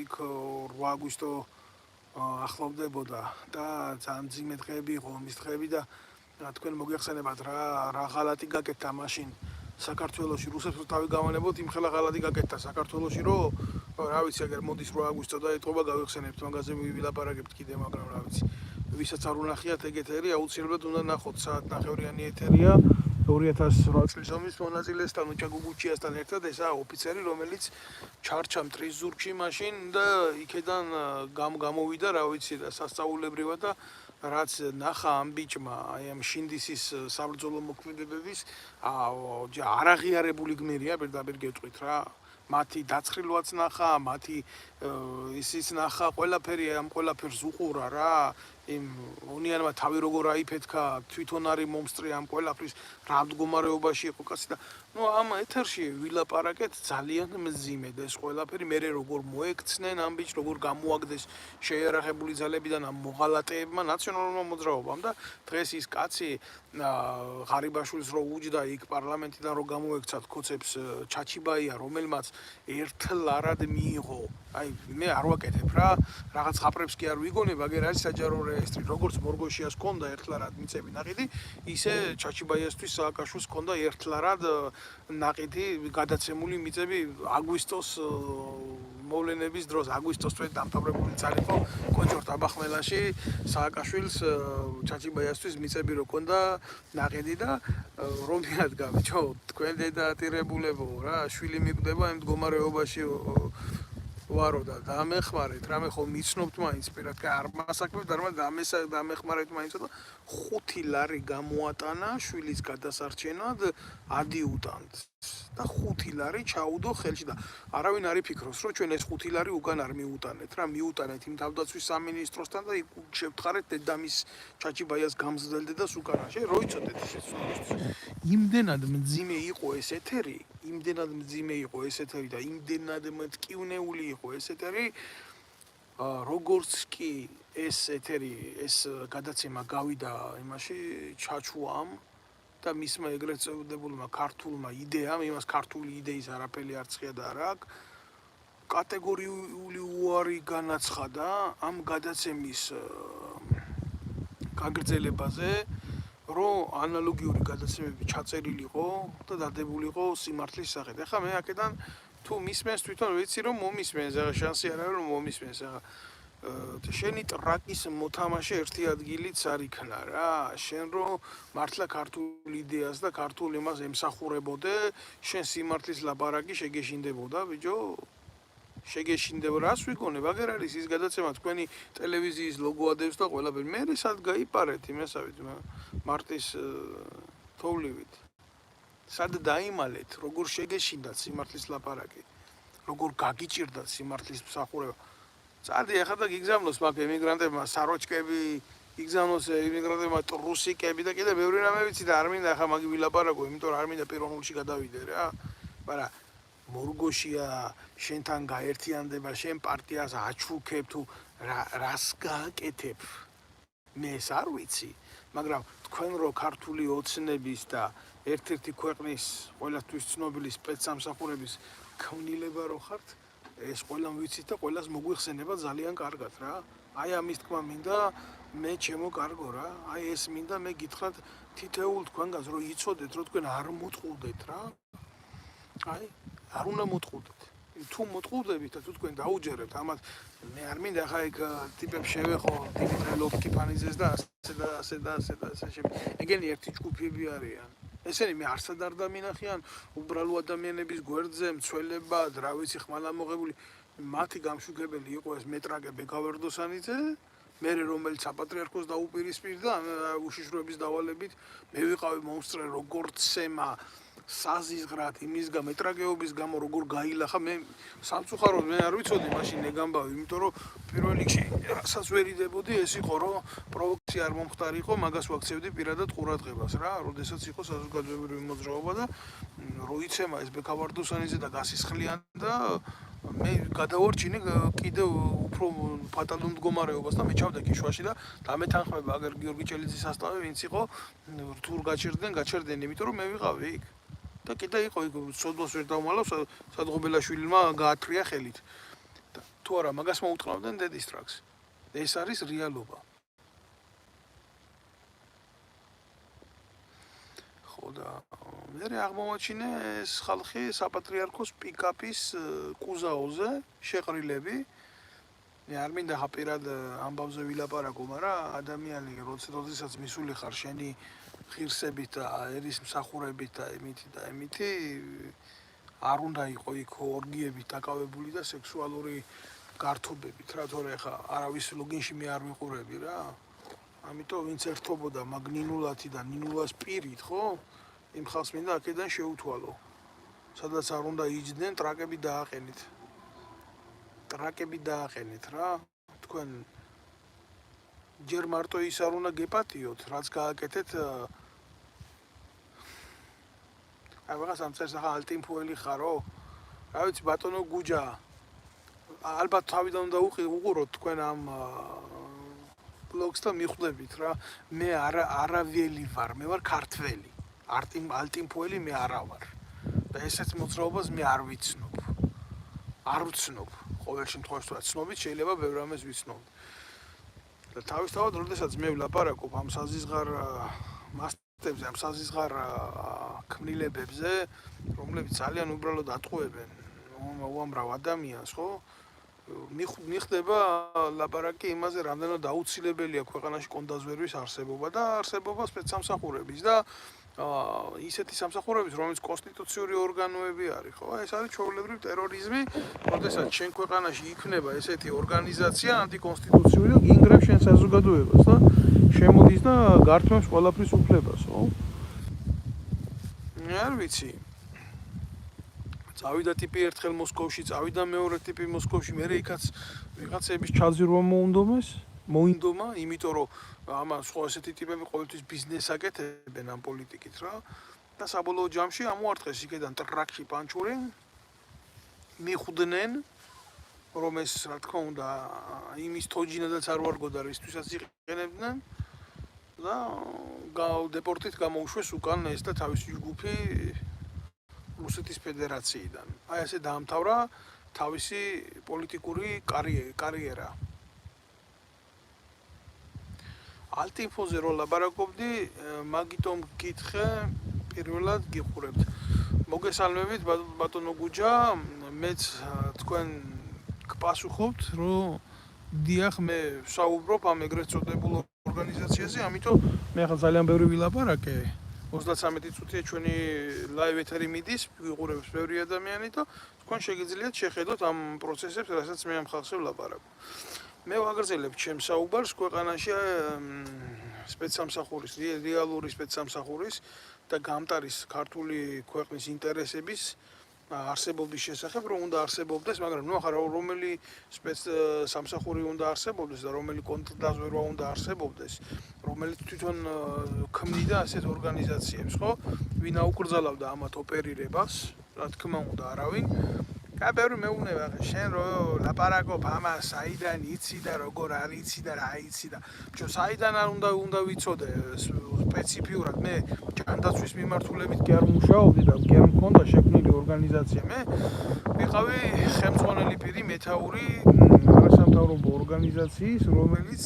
იქ 8 აგვისტო ახლოვდებოდა და ძალიან მძიმე დღეები იყო, ომის დღეები და თქვენ მოგეხსენებათ რა ღალატი გაკეთდა მაშინ საქართველოში, რუსებს რო თავი გავანებოთ, იმ ხელა ღალატი გაკეთდა საქართველოში, რომ რა ვიცი, აგერ მოდის 8 აგვისტო და ეთყობა გავიხსენებთ, მაგაზე ვილაპარაკებთ კიდე, მაგრამ რა ვიცი, ვისაც არ უნახიათ ეგ ეთერი, აუცილებლად უნდა ნახოთ, საათნახევრიანი ეთერია 2008 წლის ომის მონაწილესთან, უჩა გუგუჩიასთან ერთად, ესაა ოფიცერი, რომელიც ჩარჩა მტრის ზურგში მაშინ და იქედან გამოვიდა, რა ვიცი, სასწაულებრივად და რაც ნახა ამ ბიჭმა, აი ამ შინდისის საბრძოლო მოქმედებების არაღიარებული გმირია, პირდაპირ გეტყვით რა. მათი დაცხრილვაც ნახა, მათი ისიც ნახა, ყველაფერი ამ ყველაფერს უყურა რა. იმ უნიანმა თავი როგორ აიფეთქა, თვითონ არის მომსწრე ამ ყველაფრის რა მდგომარეობაში იყო კაცი და ნუ ამ ეთერში ვილაპარაკეთ ძალიან მძიმედ ეს ყველაფერი, მე როგორ მოექცნენ ამ ბიჭს, როგორ გამოაგდეს შეიარაღებული ძალებიდან ამ მოღალატეებმა, ნაციონალურმა მოძრაობამ და დღეს ის კაცი ღარიბაშვილს რო უჯდა იქ პარლამენტიდან რო გამოექცათ ქოცებს ჩაჩიბაია, რომელმაც ერთლარად მიიღო. აი მე არ ვაკეთებ რა, რაღაც ხაპრებს კი არ ვიგონებ, აგერ არის საჯარო რეესტრი, როგორც მორგოშიას ჰქონდა ერთლარად მიწები ნაყიდი, ისე ჩაჩიბაიასთვის სააკაშვილს ჰქონდა ერთლარად ნაყიდი გადაცემული მიწები აგვისტოს მოვლენების დროს, აგვისტოს თვე დამთავრებული წალიყო კონჯორტ აბახმელაში სააკაშვილს ჩაჩიბაიასთვის მიწები რო ჰქონდა ნაყიდი და რომდენად გავიჩო, თქვენ დედატირებულებო რა, შვილი მიკვდება იმ მდგომარეობაში ვარო და დამეხმარეთ, რამე ხომ მიცნობთ მაინც პირად, არ მასაქმებთ, დამეხმარეთ მაინც და 5 ლარი გამოატანა შვილის გადასარჩენად ადიუტანტს და 5 ლარი ჩაუდო ხელში და არავინ არ იფიქროს, რომ ჩვენ ეს 5 ლარი უკან არ მიუტანეთ რა, მიუტანეთ იმ თავდაცვის სამინისტროსთან და შევთხარეთ დედამის ჩაჩიბაიას გამზრდელ დედას უკანაში, რო იცოდეთ ეს იმდენად მძიმე იყო ეს ეთერი, და იმდენად მტკივნეული იყო ეს ეთერი, როგორც კი ეს ეთერი, ეს გადაცემა გავიდა იმაში ჩაჩუამ და მისმა ეგრეთ წოდებულმა ქართულმა იდეამ, იმას ქართული იდეის არაფერი არ ცხია და არა აქვს, კატეგორიული უარი განაცხადა ამ გადაცემის გაგრძელებაზე, რომ ანალოგიური გადაცემები ჩაწერილიყო და დადებულიყო სიმართლის სახით. ეხლა მე აქედან თუ მისმენს თვითონ ვიცი რომ მომისმენს, ახლა შანსი არ არის რომ მომისმენს, ახლა შენი ტრაკის მოთამაშე ერთი ადგილიც არ იქნა რა, შენ რომ მართლა ქართულ იდეას და ქართულ იმას ემსახურებოდე, შენ სიმართლის ლაპარაკი შეგეშინდებოდა, ბიჭო? შეგეშინდება, რას ვიგონებ, აგერ არის ის გადაცემა თქვენი ტელევიზიის ლოგო ადევს და ყველაფერი. მე სად გაიპარეთ იმასავით, მარტის თოვლივით. სად დაიმალეთ, როგორ შეგეშინდათ სიმართლის ლაპარაკი, როგორ გაგიჭირდათ სიმართლის მსახურება. წადი ახლა და გიგზავნოს მაგ ემიგრანტებმა საროჭკები, გიგზავნოს ემიგრანტებმა ტრუსიკები და კიდე ბევრი რამე ვიცი და არ მინდა ახლა მაგი ვილაპარაკო, იმიტომ რომ არ მინდა პიროვნულში გადავიდე რა. მაგრამ მორგოშია შენთან გაერთიანდება, შენ პარტიას აჩუქებ თუ რას გააკეთებ? მე ეს არ ვიცი, მაგრამ თქვენ რო ქართული ოცნების და ერთ-ერთი ქვეყნის ყველასთვის ცნობილი სპეცსამსახურების ქმნილება რო ხართ, ეს ყველამ ვიცით და ყველას მოგვიხსენება ძალიან კარგად რა. აი ამის თქმა მინდა მე ჩემო კარგო რა. აი ეს მინდა მე გითხრათ თითეულ თქვენგანს რომ იცოდეთ რომ თქვენ არ მოტყუდეთ რა. აი არ უნდა მოტყუდეთ. თუ მოტყუდებით და თუ თქვენ დაუჯერებთ ამათ მე არ მინდა ხა იქ ტიპებს შევეხო დიმიტრი ლოფკიფანიძეს და ასე და ეგენი ერთი ჯგუფები არიან. ესენი მე არსად არ დამინახიან უბრალო ადამიანების გვერდზე მცველებად, რა ვიცი, ხმალამოღებული მათი გამშუქებელი იყო ეს მეტრაკე ბეკავერდოსანიძე, მე რომელიც საპატრიარქოს დაუპირისპირდა უშიშროების დავალებით, მე ვიყავი მონსტრე როგორც სემა საზიზღრად იმის მეტრაკეობის გამო როგორ გაილახა მე სამწუხაროდ მე არ ვიცოდი მაშინ ეგამბავი, იმიტომ რომ პირველ რიგში რასაც ვერიდებოდი ეს იყო რომ პროვოკაცია არ მომხდარიყო, მაგას ვაქცევდი პირადად ყურადღებას რა, როდესაც იყო საზოგადოებრივი მოძრაობა და რო იცემა ეს ბეკავარდოსანიძე და გასისხლიან და მე გადავარჩინე კიდევ უფრო ფატალურ მდგომარეობას და მე ჩავდე კიშვაში და დამეთანხმება აგერ გიორგი ჭელიძის სასწავლე ვინც იყო რთულ გაჩერდნენ, იმიტომ რომ მე ვიყავი იქ. და კიდე იყო იქ სოდოს ვერ დავმალავს სადღობელაშვილმა გაათრია ხელით. თუ არა მაგას მოუტყავდნენ დედის ტრაქს. ეს არის რეალობა. ხო და მე აღმოვაჩინე ეს ხალხი საპატრიარქოს პიკაპის კუზაოზე შეყრილები. მე არ მინდა ხა პირად ამბავზე ვილაპარაკო, მაგრამ ადამიანი როდესაც მისული ხარ შენი ღირსებით და ერის მსახურებით და იმითი არ უნდა იყო იქ ორგიებით დაკავებული და სექსუალური გართობებით რა, თორე ხა არავის ლოგინში მე არ ვიყურები რა. ამიტომ ვინც ერთობოდა მაგნინულათი და ნინულას პირით, ხო? იმ ხალხს მინდა აქედან შეუთვალო. სადაც არ უნდა იჯდნენ, ტრაკები დააყენით რა. თქვენ ჯერ მარტო ის არ უნდა გეპატიოთ, რაც გააკეთეთ აი ვიღაც ამ წერს ახლა ალტიმფუელი ხარო? რა ვიცი ბატონო გუჯა. ალბათ თავიდან უნდა უყუროთ თქვენ ამ ბლოგს და მიხვდებით რა. მე არაველი ვარ, მე ვარ ქართველი. ალტიმფუელი მე არა ვარ. და ესეც მოძრაობას მე არ ვიცნობ. ყოველ შემთხვევაში თუ ცნობით შეიძლება ბევრ რამეს ვიცნობ. და თავისთავად როდესაც მე ვლაპარაკობ ამ საზიზღარ მასტებზე, ამ საზიზღარ ქმნილებებზე, რომლებიც ძალიან უბრალოდ ატყუებენ უამრავ ადამიანს, ხო? მიხდება ლაპარაკი იმაზე, რამდენად აუცილებელია ქვეყანაში კონდაზვერვის არსებობა და არსებობა სპეცსამსახურების და ისეთი სამსახურების, რომელიც კონსტიტუციური ორგანოები არის, ხო? ეს არის ჩვეულებრივი ტერორიზმი, როდესაც შენ ქვეყანაში იქნება ესეთი ორგანიზაცია ანტიკონსტიტუციური და გინგრებს შენ საზოგადოებას და შემოდის და გართმევს ყველაფრის უფლებას, ხო? მე არ ვიცი. წავიდა ტიპი ერთხელ მოსკოვში, წავიდა მეორე ტიპი მოსკოვში, მე იქაც ვიღაცების ჩაძირვა მოინდომა, იმიტომ რომ ამას სხვა ესეთი ტიპები ყოველთვის ბიზნესს აკეთებენ ამ პოლიტიკით რა. და საბოლოო ჯამში ამოარტყეს იქიდან ტრაქში პანჩური, მიხვდნენ, რომ ეს რა თქმა უნდა იმის თოჯინადაც არ ვარგოდა, რისთვისაც იყენებდნენ და დეპორტით გამოუშვეს უკან ეს და თავისი ჯგუფი რუსეთის ფედერაციიდან. აი ასე დაამთავრა თავისი პოლიტიკური კარიერა. ალტინფოზე რო ლაპარაკობდი, მაგიტომ გითხე პირველად გიყურებთ. მოგესალმებით ბატონო გუჯა, მეც თქვენ გპასუხობთ, რომ დიახ მე ვსაუბრობ ამ ეგრეთ წოდებულ ორგანიზაციაზე, ამიტომ მე ახლა ძალიან ბევრი ვილაპარაკე. 33 წუთია ჩვენი ლაივ ეთერი მიდის, ვიყურებს ბევრი ადამიანი და თქვენ შეგიძლიათ შეხედოთ ამ პროცესებს, რასაც მე ამ ხალხზე ვლაპარაკობ. მე ვაგრძელებ ჩემს საუბარს ქვეყანაში სპეცსამსახურის, რეალური სპეცსამსახურის და გამტარის ქართული ქვეყნის ინტერესების არსებობის შესახებ, რომ უნდა არსებობდეს, მაგრამ ნუ ახლა რომელი სპეცსამსახური უნდა არსებობდეს და რომელი კონტრდაზვერვა უნდა არსებობდეს, რომელიც თვითონ ქმნიდა ასეთ ორგანიზაციებს, ხო? ვინ აუკრძალავდა ამათ ოპერირებას, რა თქმა უნდა, არავინ. კაბერი მეუბნება შენ რო ლაპარაკობ ამას საიდან იცი და როგორ არ იცი და რა იცი და ჩვენ საიდან არ უნდა ვიცოდე სპეციფიურად მე ჯანდაცვის მიმართულებით კი არ მუშაობდი და კი არ მქონდა შექმნილი ორგანიზაცია მე ვიყავი ხელმძღვანელი პირი მეთაური არასამთავრობო ორგანიზაციის რომელიც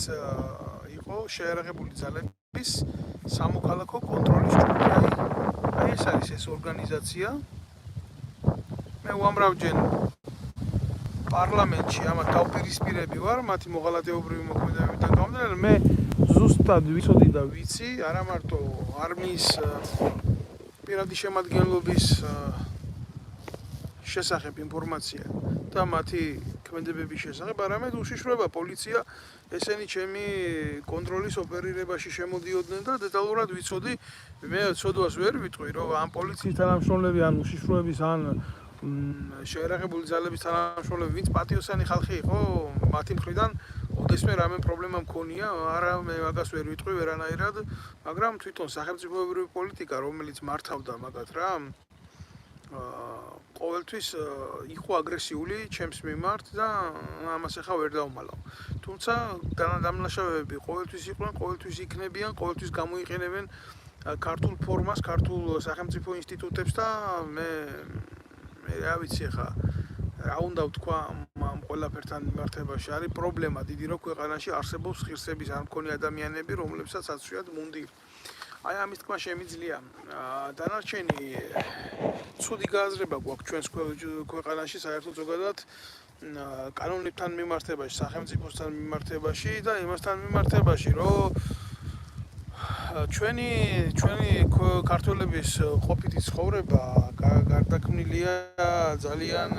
იყო შეიარაღებული ძალების სამოქალაქო კონტროლის ჯგუფი აი ეს არის ეს ორგანიზაცია მე უამრავჯერ პარლამენტში ამათ დავპირისპირები ვარ მათი მოღალატეობრივი მოქმედებებიდან გამომდინარე მე ზუსტად ვიცოდი და ვიცი არა მარტო არმიის პირადი შემადგენლობის შესახებ ინფორმაცია და მათი ქმედებების შესახებ არამედ უშიშროება პოლიცია ესენი ჩემი კონტროლის ოპერირებაში შემოდიოდნენ და დეტალურად ვიცოდი მე ცოდვას ვერ ვიტყვი რომ ამ პოლიციის თანამშრომლები ან უშიშროების ან შეიარაღებული ძალების თანამშრომლები ვინც პატიოსანი ხალხი იყო მათი მხრიდან ოდესმე რამე პრობლემა მქონია არა მე მაგას ვერ ვიტყვი ვერანაირად მაგრამ თვითონ სახელმწიფოებრივი პოლიტიკა რომელიც მართავდა მაგათ რა ყოველთვის იყო აგრესიული ჩემს მიმართ და ამას ახლა ვერ დავმალავ თუმცა დამნაშავეები ყოველთვის იყვნენ ყოველთვის იქნებიან ყოველთვის გამოიყენებენ ქართულ ფორმას ქართულ სახელმწიფო ინსტიტუტებს და მე რა ვიცი ახლა რა უნდა ვთქვა ამ ყველაფერთან მიმართებაში არის პრობლემა დიდი რომ ქვეყანაში არსებობს ღირსების არ მქონე ადამიანები რომლებსაც აცვიათ მუნდირი აი ამის თქმა შემიძლია დანარჩენი ცუდი გააზრება გვაქვს ჩვენს ქვეყანაში საერთოდ ზოგადად კანონებთან მიმართებაში სახელმწიფოსთან მიმართებაში და იმასთან მიმართებაში რომ ჩვენი ქართველების ყოფითი ცხოვრება გარდაქმნილია ძალიან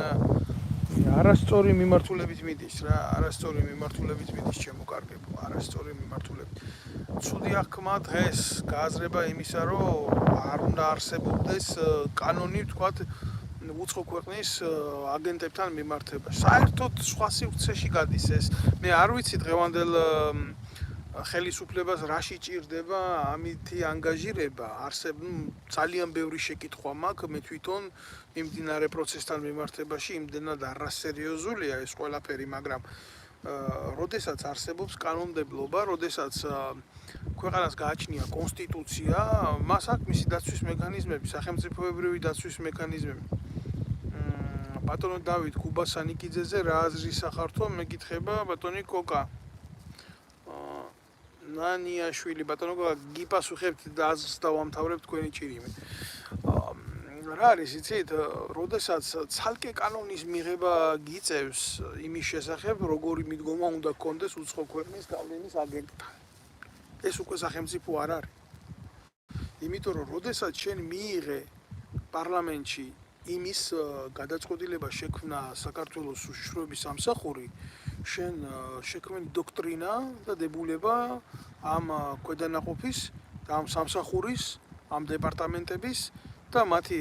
არასწორი მიმართულებით მიდის რა არასწორი მიმართულებით მიდის ჩემო კარგებო არასწორი მიმართულებით ცუდი აღქმა დღეს გააზრება იმისა რომ არ უნდა არსებობდეს კანონი ვთქვათ უცხო ქვეყნის აგენტებთან მიმართებაში საერთოდ სხვა სივრცეში გადის ეს მე არ ვიცი დღევანდელ ხელისუფლებას რაში ჭირდება ამითი ანგაჟირება ძალიან ბევრი შეკითხვა მაქვს მე თვითონ მიმდინარე პროცესთან მიმართებაში იმდენად არასერიოზულია ეს ყველაფერი მაგრამ როდესაც არსებობს კანონმდებლობა როდესაც ქვეყანას გააჩნია კონსტიტუცია მას აქვს მისი დაცვის მექანიზმები სახელმწიფოებრივი დაცვის მექანიზმები ბატონო დავით გუბასანიკიძეზე რა აზრის სახართო მეკითხება ბატონი კოკა ნანიაშვილი ბატონო გიპასუხებთ და აზრს დავამთავრებთ თქვენი ჭირიმე რა არის იცით როდესაც ცალკე კანონის მიღება გიწევს იმის შესახებ როგორი მიდგომა უნდა გქონდეს უცხო ქვეყნის გავლენის აგენტთან ეს უკვე სახელმწიფო არ არის იმიტომ რომ როდესაც შენ მიიღე პარლამენტში იმის გადაწყვეტილება შექმნა საქართველოს უშიშროების სამსახური შენ შექმნილი დოქტრინა და დებულება ამ ქვედანაყოფის და ამ სამსახურის ამ დეპარტამენტების და მათი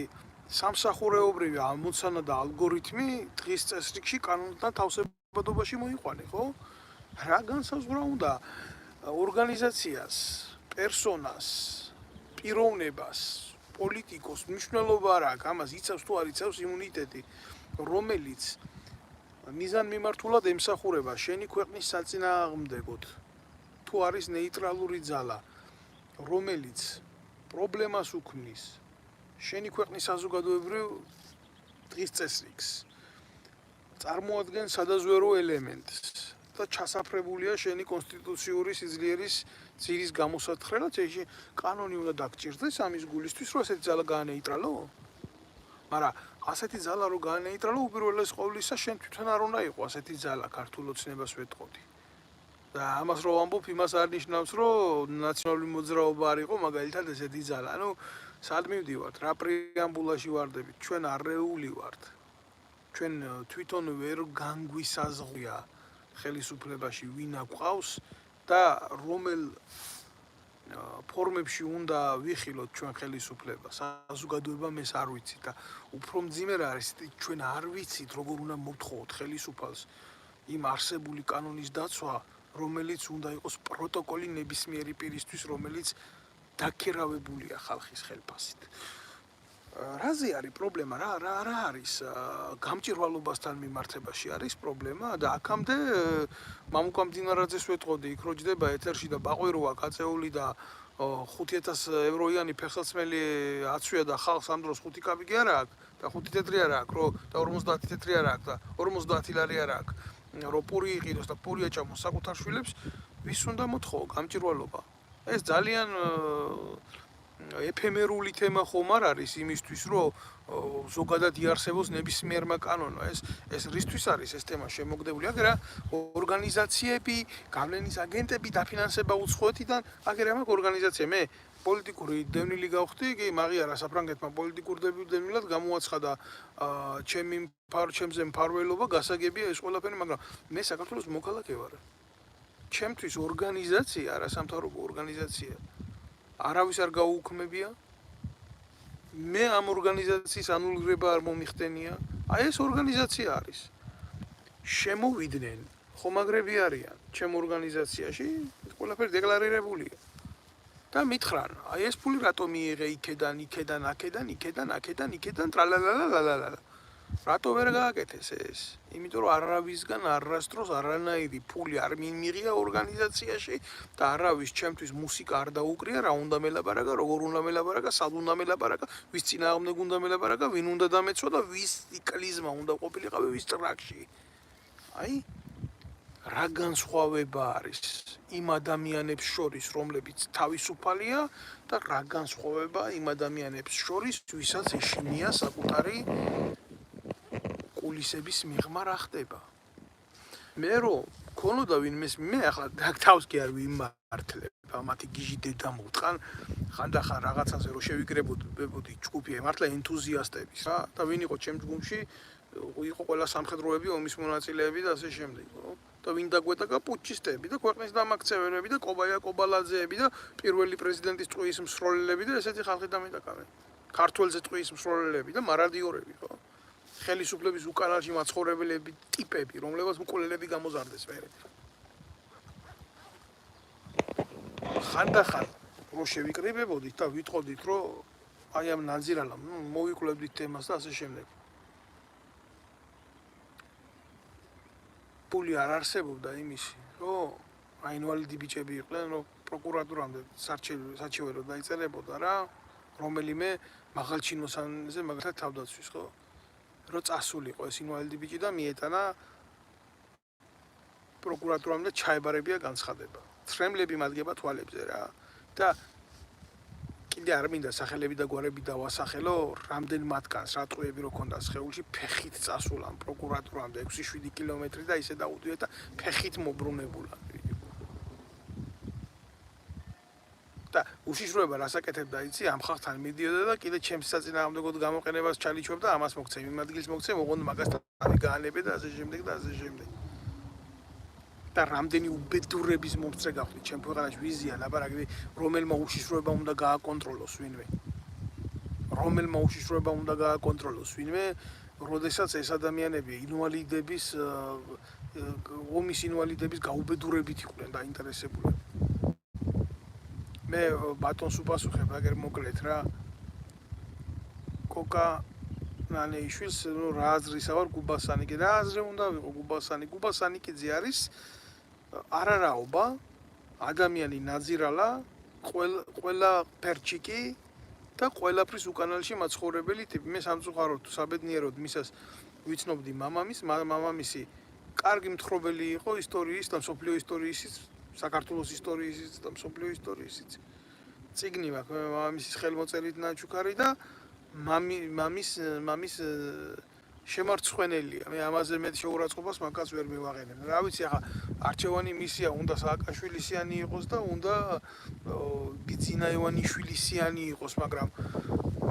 სამსახურეობრივი ამოცანა და ალგორითმი დღის წესრიგში კანონთან თავსებადობაში მოიყვანე ხო რა განსაზღვრა უნდა ორგანიზაციას პერსონას პიროვნებას პოლიტიკოს მნიშვნელობა არ აქვს ამას იცავს თუ არ იცავს იმუნიტეტი რომელიც მიზანმიმართულად ემსახურება შენი ქვეყნის საწინააღმდეგოდ თუ არის ნეიტრალური ძალა რომელიც პრობლემას უქმნის შენი ქვეყნის საზოგადოებრივ დღის წესრიგს წარმოადგენს სადაზვერო ელემენტს და ჩასაფრებულია შენი კონსტიტუციური სიძლიერის ძირის გამოსათხრელად ეს კანონი უნდა დაგჭირდეს ამის გულისთვის რომ ასეთი ძალა გაანეიტრალო მაგრამ ასეთი ძალა რო გაანეიტრალო უპირველეს ყოვლისა შენ თვითონ არ უნდა იყო ასეთი ძალა ქართულ ოცნებას ვეტყოდი და ამას რო ვამბობ იმას არ ნიშნავს რომ ნაციონალური მოძრაობა არ იყო მაგალითად ესეთი ძალა ანუ სად მივდივართ რა პრეამბულაში ვარდებით ჩვენ არეული ვართ ჩვენ თვითონ ვერ განგვისაზღვრია ხელისუფლებაში ვინ აგვყავს და რომელ ფორმებში უნდა ვიხილოთ ჩვენ ხელისუფლებას საზოგადოებამ ეს არ ვიცით და უფრო მძიმე რა არის ჩვენ არ ვიცით როგორ უნდა მოვთხოვოთ ხელისუფალს იმ არსებული კანონის დაცვა რომელიც უნდა იყოს პროტოკოლი ნებისმიერი პირისთვის რომელიც დაქირავებულია ხალხის ხელფასით რაზე არის პრობლემა? რა არის გამჭირვალობასთან მიმართებაში არის პრობლემა და აქამდე მამუკა მდინარაძეს ვეტყოდი, იქ რო ჯდება ეთერში და ბაყვიროა გაწეული და 5000 ევროიანი ფეხსაცმელი აცვია და ხალხს ამ დროს 5 კაბიკი არა აქვს და 5 თეთრი არა აქვს, რო და 50 თეთრი არა აქვს და 50 ლარი არა აქვს, რო პური იყიდოს და პური აჭამოს საკუთარ შვილებს, ვის უნდა მოთხოვო გამჭირვალობა? ეს ძალიან ეფემერული თემა ხომ არ არის იმისთვის, რომ ზოგადად იარსებოს ნებისმიერმა კანონმა. ეს რისთვის არის ეს თემა შემოგდებული? აქ რა ორგანიზაციები, გავლენის აგენტები დაფინანსება უცხოეთიდან, აქ რა მაქვს ორგანიზაცია? მე პოლიტიკური დევნილი გავხდი, კი მაღიარა საფრანგეთმა პოლიტიკურ დევნილად გამოაცხადა ჩემზე მფარველობა, გასაგებია ეს ყველაფერი, მაგრამ მე საქართველოს მოქალაქე ვარ. ჩემთვის ორგანიზაცია, არასამთავრობო ორგანიზაცია არავის არ გაუუქმებია. მე ამ ორგანიზაციის ანულირება არ მომიხდენია. აი ეს ორგანიზაცია არის. შემოვიდნენ ხომაგრები არიან ჩემ ორგანიზაციაში, ეს ყველაფერი დეკლარირებულია. და მითხრან, აი ეს ფული რატო მიიღე იქედან, ტრალალალალალალა. რატო ვერ გააკეთეს ეს? იმიტომ რომ არავისგან არასდროს არანაირი ფული არ მიიღია ორგანიზაციაში და არავის ჩემთვის მუსიკა არ დაუკრია, რა უნდა მელაპარაკა, როგორ უნდა მელაპარაკა, სად უნდა მელაპარაკა, ვის წინააღმდეგ უნდა მელაპარაკა, ვინ უნდა დამეცვა და ვის კლიზმა უნდა ყოფილიყავი ვის ტრაქში. აი რა განსხვავება არის იმ ადამიანებს შორის, რომლებიც თავისუფალია და რა განსხვავება იმ ადამიანებს შორის, ვისაც ეშინია საკუთარი კულისების მიღმა რა ხდება. მე რომ ქონოდა ვინმე მე ახლა თავს კი არ ვიმართლებ, მათი გიჟი დედა მოვტყან, ხანდახან რაღაცაზე რომ შევიკრებოდი ჯგუფი მართლა ენთუზიასტების რა და ვინ იყო ჩემ ჯგუფში, იყო ყველა სამხედროები, ომის მონაწილეები და ასე შემდეგ, ხო? და ვინ დაგვეტაკა პუჩისტები და ქვეყნის დამაქცეველები და კობაია კობალაძეები და პირველი პრეზიდენტის წვიის მსროლელები და ესეთი ხალხი დამეტაკავენ. ქართველზე წვიის მსროლელები და მარადიორები, ხო? ხელისუფლების უკანალში მაცხოვრებლები ტიპები, რომლებსაც მკვლელები გამოზარდეს მერე. ხანდახან რო შევიკრიბებოდით და ვიტყოდით, რომ აი ამ ნაძირალამ მოვიკვლევდით თემას და ასე შემდეგ. ფული არ არსებობდა იმისი, რომ აი ინვალიდი ბიჭები იყვნენ, რომ პროკურატურამდე საჩივერო დაიწერებოდა რა, რომელიმე მაღალჩინოსანზე მაგალითად თავდაცვის, ხო? რო წასულიყო ეს ინვალიდი ბიჭი და მიეტანა პროკურატურამდე ჩაებარებია განცხადება. ცრემლები მადგება თვალებზე რა. და კიდე არ მინდა სახელები და გვარები დავასახელო, რამდენ მათგანს რა ტყუები რო ქონდა სხეულში, ფეხით წასულან პროკურატურამდე 6-7 კილომეტრი და ისე დაუდიოთ და ფეხით მობრუნებულან. და უშიშროება რასაკეთებდა იცი, ამ ხალხთან მიდიოდა და კიდე ჩემს საწინააღმდეგოდ გამოყენებას ჩალიჩობდა, ამას მოგცე, იმ ადგილს მოგცე, ოღონდ მაგასთან გაანებე და ასე შემდეგ და ასე შემდეგ. და რამდენი უბედურების მომწრე გავხდი ჩემ ქვეყანაში ვიზია ლაპარაკი, რომელმა უშიშროება უნდა გააკონტროლოს ვინმე. რომელმა უშიშროება უნდა გააკონტროლოს ვინმე, როდესაც ეს ადამიანები ინვალიდების ომის ინვალიდების გაუბედურებით იყვნენ დაინტერესებული. მე ბატონს უპასუხებ, აგერ მოკლედ რა. კოკა ნანეიშვილს რა აზრისა ვარ გუბასანი კი რა აზრი უნდა ვიყო გუბასანი კიძე არის არარაობა, ადამიანი ნაძირალა, ყველა პერჩიკი და ყველაფრის უკანალში მაცხოვრებელი ტიპი. მე სამწუხაროდ საბედნიეროდ მისას ვიცნობდი მამამისი კარგი მთხრობელი იყო ისტორიის და მსოფლიო ისტორიისიც, საქართველოს ისტორიისიც და მსოფლიო ისტორიისიც. წიგნი მაქვს მამამისის ხელმოწერით ნაჩუქარი და მამის შემარცხვენელია. მე ამაზე მეტ შეურაცხყოფას მაგას ვერ მივაღენებ. რა ვიცი, ახლა არჩევანი მისია უნდა სააკაშვილისიანი იყოს და უნდა ბიძინა ივანიშვილისიანი იყოს, მაგრამ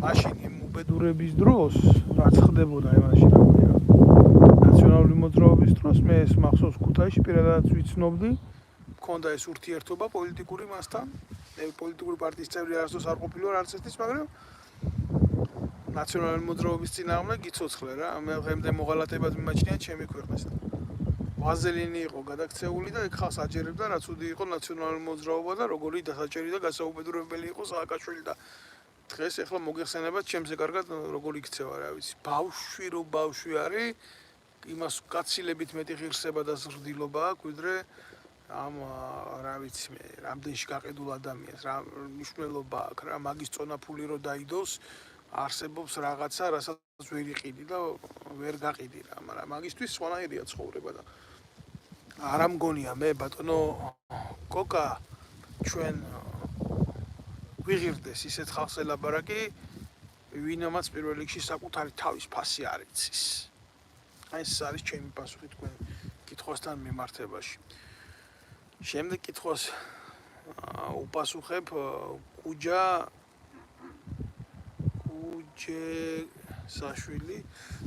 მაშინ იმ უბედურების დროს რაც ხდებოდა იმაში რა ქვია. ნაციონალური მოძრაობის დროს მე ეს მახსოვს ქუთაისში პირადად ვიცნობდი, მქონდა ეს ურთიერთობა პოლიტიკური მასთან. მე პოლიტიკური პარტიის წევრი არასდროს არ ყოფილი ვარ არც ერთის, მაგრამ ნაციონალური მოძრაობის წინააღმდეგ გიცოცხლე რა. მე დღემდე მოღალატებად მიმაჩნია ჩემი ქვეყნის. ვაზელინი იყო გადაქცეული და ეგ ხალხს აჯერებდა, რაც უდი იყო ნაციონალური მოძრაობა და როგორი დასაჭერი და გასაუბედურებელი იყო სააკაშვილი და დღეს ახლა მოგეხსენებათ ჩემზე კარგად როგორ იქცევა რა ვიცი. ბავშვი რო ბავშვი არის, იმას გაცილებით მეტი ღირსება და ზრდილობა აქვს, ვიდრე ამ რა ვიცი მე, რამდენში გაყიდულ ადამიანს, რა მნიშვნელობა აქვს რა, მაგის წონაფული რო დაიდოს, არსებობს რაღაცა, რასაც ვერ იყიდი და ვერ გაყიდი რა, მაგრამ მაგისთვის სხვანაირია ცხოვრება და არ ამგონია მე ბატონო კოკა ჩვენ ვიღირდეს ისეთ ხალხს ელაპარაკი, ვინომაც პირველ რიგში საკუთარი თავის ფასი არ იცის. აი ეს არის ჩემი პასუხი თქვენ კითხვასთან მიმართებაში. შემდეგ კითხვას უპასუხებ კუჯა საშვილი.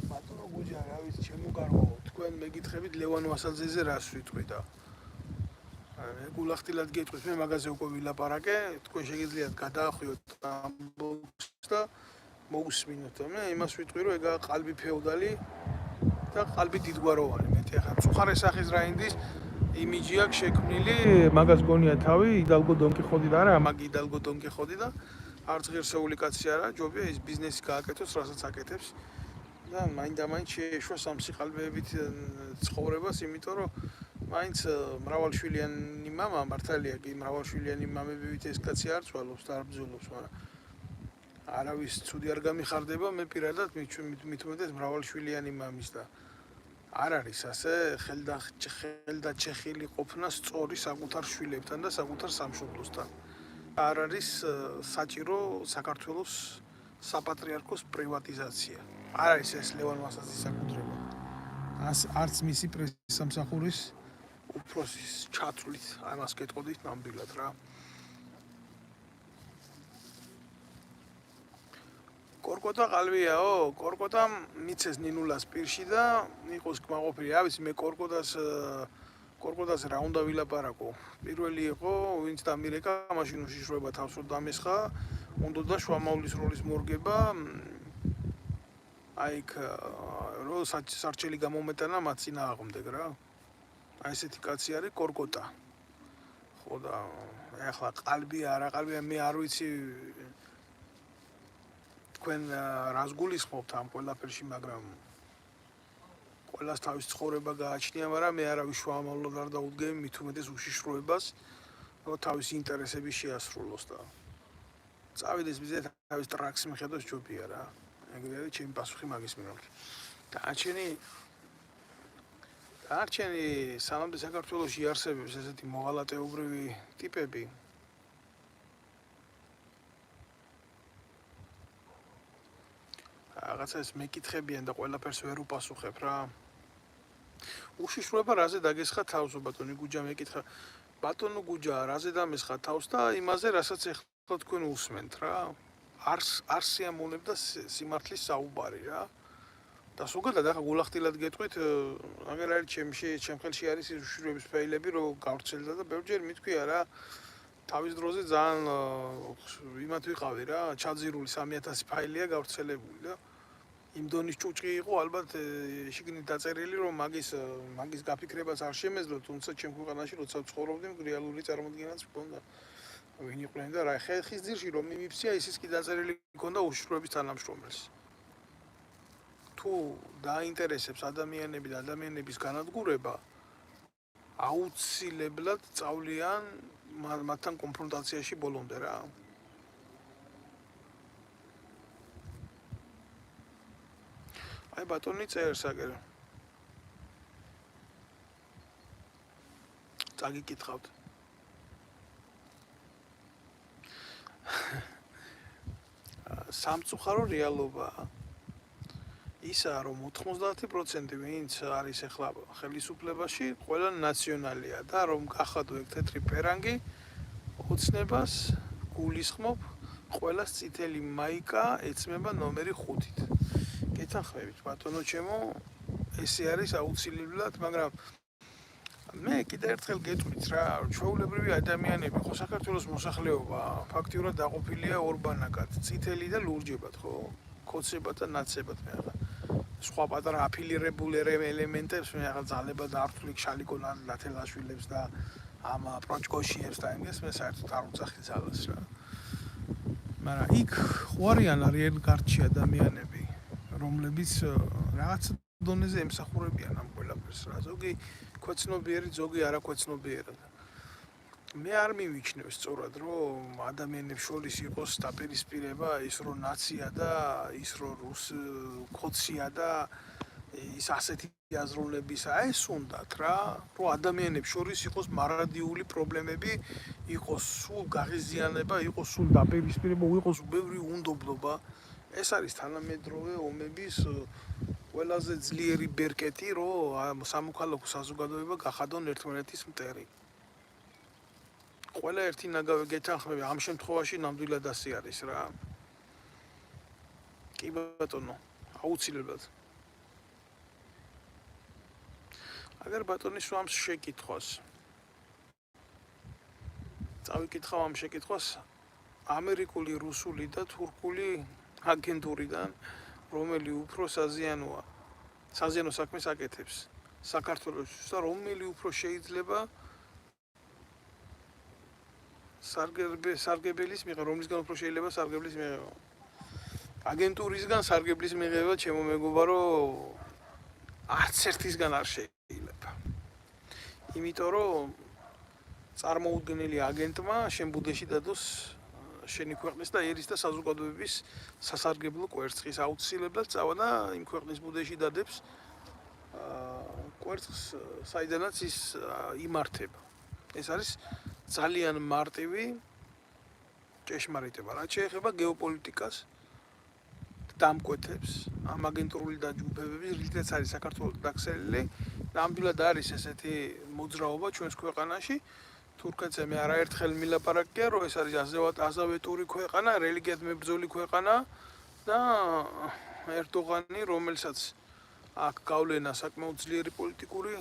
ბატონო კუჯა, რა ვიცი, ჩემო კარგო, თქვენ მეკითხებით ლევან ვასაძეზე რას ვიტყვი და მე გულახდილად გეტყვით, მე მაგაზე უკვე ვილაპარაკე, თქვენ შეგიძლიათ გადაახვიოთ ამბობს და მოусმინოთ. მე იმას ვიტყვი, რომ ეგა ყალბი ფეოდალი და ყალბი დიდგვაროვანი. მეტი ახლა მწუხარე სახის რაინდის იმიჯი აქვს შექმნილი, მაგას გონია თავი, იდალგო დონკიხოტი და არა, მაგი იდალგო დონკიხოტი და არც ღირსეული კაცი არა, ჯობია ის ბიზნესი გააკეთოს, რასაც აკეთებს და მაინდა-მაინც შეეშვა სამსიყალბეებით ცხოვრებას, იმიტომ რომ მაინც მრავალშვილიანი მამა, მართალია კი მრავალშვილიანი მამებივით ეს კაცი არ ცვალობს და არ ბრძოლობს, მაგრამ არავის ცუდი არ გამიხარდება, მე პირადად მithumetes მრავალშვილიანი მამის და არ არის ასე ხელდაჩეხილი ყოფნა სწორი საკუთარ შვილებთან და საკუთარ სამშობლოსთან. არ არის საჭირო საქართველოს საპატრიარქოს პრივატიზაცია. არ არის ეს ლევან ვასაძის საკუთრება. არც მისი პრესამსახურის უფროსის ჩათვლით, ამას გეტყოდით ნამდვილად რა. კორკოტა ყალბიაო, კორკოტამ მიცეს ნინულას პირში და იყოს კმაყოფილი. რა ვიცი, მე კორკოტას რა უნდა ვილაპარაკო. პირველი იყო, ვინც დამირეკა, მაშინ უშიშროება თავს რო დამესხა, უნდა და შუამავლის როლის მორგება. აი იქ რო სარჩელი გამომეტანა მათ წინააღმდეგ რა. აი ესეთი კაცი არის კორკოტა. ხო და ახლა ყალბია, არა ყალბია, მე არ ვიცი თქვენ რას გულისხმობთ ამ ყველაფერში, მაგრამ ყველას თავის ცხოვრება გააჩნია, მაგრამ მე არავის შუამავლად არ დაუდგები მithumetes უშიშროებას, რომ თავის ინტერესები შეასრულოს და წავიდეს მიზეთ თავის ტრაქს მიხედოს ჯობია რა. ეგრე არის ჩემი პასუხი მაგის მიმართ. დარჩენი სანამდე საქართველოში არსებობს ესეთი მოღალატეობრივი ტიპები, რაღაცა ეს მეკითხებიან და ყველაფერს ვერ უპასუხებ რა. უშიშროება რაზე დაგესხა თავს, ბატონი გუჯა მეკითხა. ბატონო გუჯა, რაზე დამესხა თავს და იმაზე, რასაც ეხლა თქვენ უსმენთ რა. არ სიამოვნებდა სიმართლის საუბარი რა. და ზოგადად ახლა გულახდილად გეტყვით, აგერ არის ჩემ ხელში არის ის უშიშროების ფაილები, რომ გავრცელდა და ბევრჯერ მithქვია რა. თავის დროზე ძალიან იმათ ვიყავი რა, ჩაძირული 3000 ფაილია გავრცელებული და იმ დონის ჭუჭი იყო ალბათ შიგნით დაწერილი, რომ მაგის გაფიქრებას არ შემეძლო, თუმცა ჩემ ქვეყანაში როცა ვცხოვრობდი, რეალური წარმოდგენაც მქონდა. ვინ იყვნენ და რა ხეხის ძირში რომ მიმიფცია, ისიც კი დაწერილი მქონდა უშიშროების თანამშრომელს. თუ დაინტერესებს ადამიანები და ადამიანების განადგურება, აუცილებლად წავლიან მათთან კონფრონტაციაში ბოლომდე რა. აი ბატონი წერს აგერ. წაგიკითხავთ. სამწუხარო რეალობაა. ისაა, რომ 90% ვინც არის ახლა ხელისუფლებაში, ყველა ნაციონალია და რომ გახადო ეგ თეთრი პერანგი, ოცნებას გულისხმობ, ყველას წითელი მაიკა ეცმება ნომერი 5-ით. გეთანხმებით, ბატონო ჩემო, ესე არის აუცილებლად, მაგრამ მე კიდევ ერთხელ გეტყვით რა, ჩვეულებრივი ადამიანები, ხო საქართველოს მოსახლეობა ფაქტიურად დაყოფილია ორ ბანაკად, წითელი და ლურჯებად, ხო? ქოცებად და ნაცებად მე ახლა. სხვა პატარა აფილირებული ელემენტებს მე ახლა ძალებად არ ვთვლი შალიკო ლათელაშვილებს და ამ პროჭკოშიებს და იმას მე საერთოდ არ უძახი ძალას რა. მაგრამ იქ ხوارიან არიან გარჩი ადამიანები, რომლებიც რაღაც დონეზე ემსახურებიან ამ ყველაფერს რა. ზოგი ქვეცნობიერი, ზოგი არაკვეცნობიერი. მე არ მივიჩნევ სწორად, რომ ადამიანებს შორის იყოს დაპირისპირება, ის რომ ნაცია და ის რომ ქოცია და ის ასეთი აზროვნებისა, ეს უნდათ რა, რომ ადამიანებს შორის იყოს მარადიული პრობლემები, იყოს სულ გაღიზიანება, იყოს სულ დაპირისპირება, იყოს ბევრი უნდობლობა. ეს არის თანამედროვე ომების ყველაზე ძლიერი ბერკეტი, რომ სამოქალაქო საზოგადოება გახადონ ერთმანეთის მტერი. ყველა ერთი ნაგავი გეთანხმება, ამ შემთხვევაში ნამდვილად ასე არის რა. კი ბატონო, აუცილებლად. აგერ ბატონის ვამს შეკითხვას. წავიკითხავ ამ შეკითხვას ამერიკული, რუსული და თურქული აგენტურიდან, რომელი უფრო საზიანო საქმეს აკეთებს საქართველოს და რომელი უფრო შეიძლება სარგებლის მიღება, რომლისგან უფრო შეიძლება სარგებლის მიღება. აგენტურისგან სარგებლის მიღება, ჩემო მეგობარო, არც ერთისგან არ შეიძლება. იმიტომ რომ წარმოუდგენელი აგენტმა შენ ბუდეში დადოს შენი ქვეყნის და ერის და საზოგადოების სასარგებლო კვერცხის აუცილებლად წავა და იმ ქვეყნის ბუდეში დადებს კვერცხს, საიდანაც ის იმართება. ეს არის ძალიან მარტივი ჭეშმარიტება. რაც შეეხება გეოპოლიტიკას, დამკვეთებს ამ აგენტურული დაჯგუფებების, რითაც არის საქართველოს დაქცეული, ნამდვილად არის ესეთი მოძრაობა ჩვენს ქვეყანაში. თურქეთზე მე არაერთხელ მილაპარაკია, რომ ეს არის აზავეტური ქვეყანა, რელიგიად მებრძოლი ქვეყანა და ერდოღანი, რომელსაც აქ გავლენა საკმაოდ ძლიერი პოლიტიკური,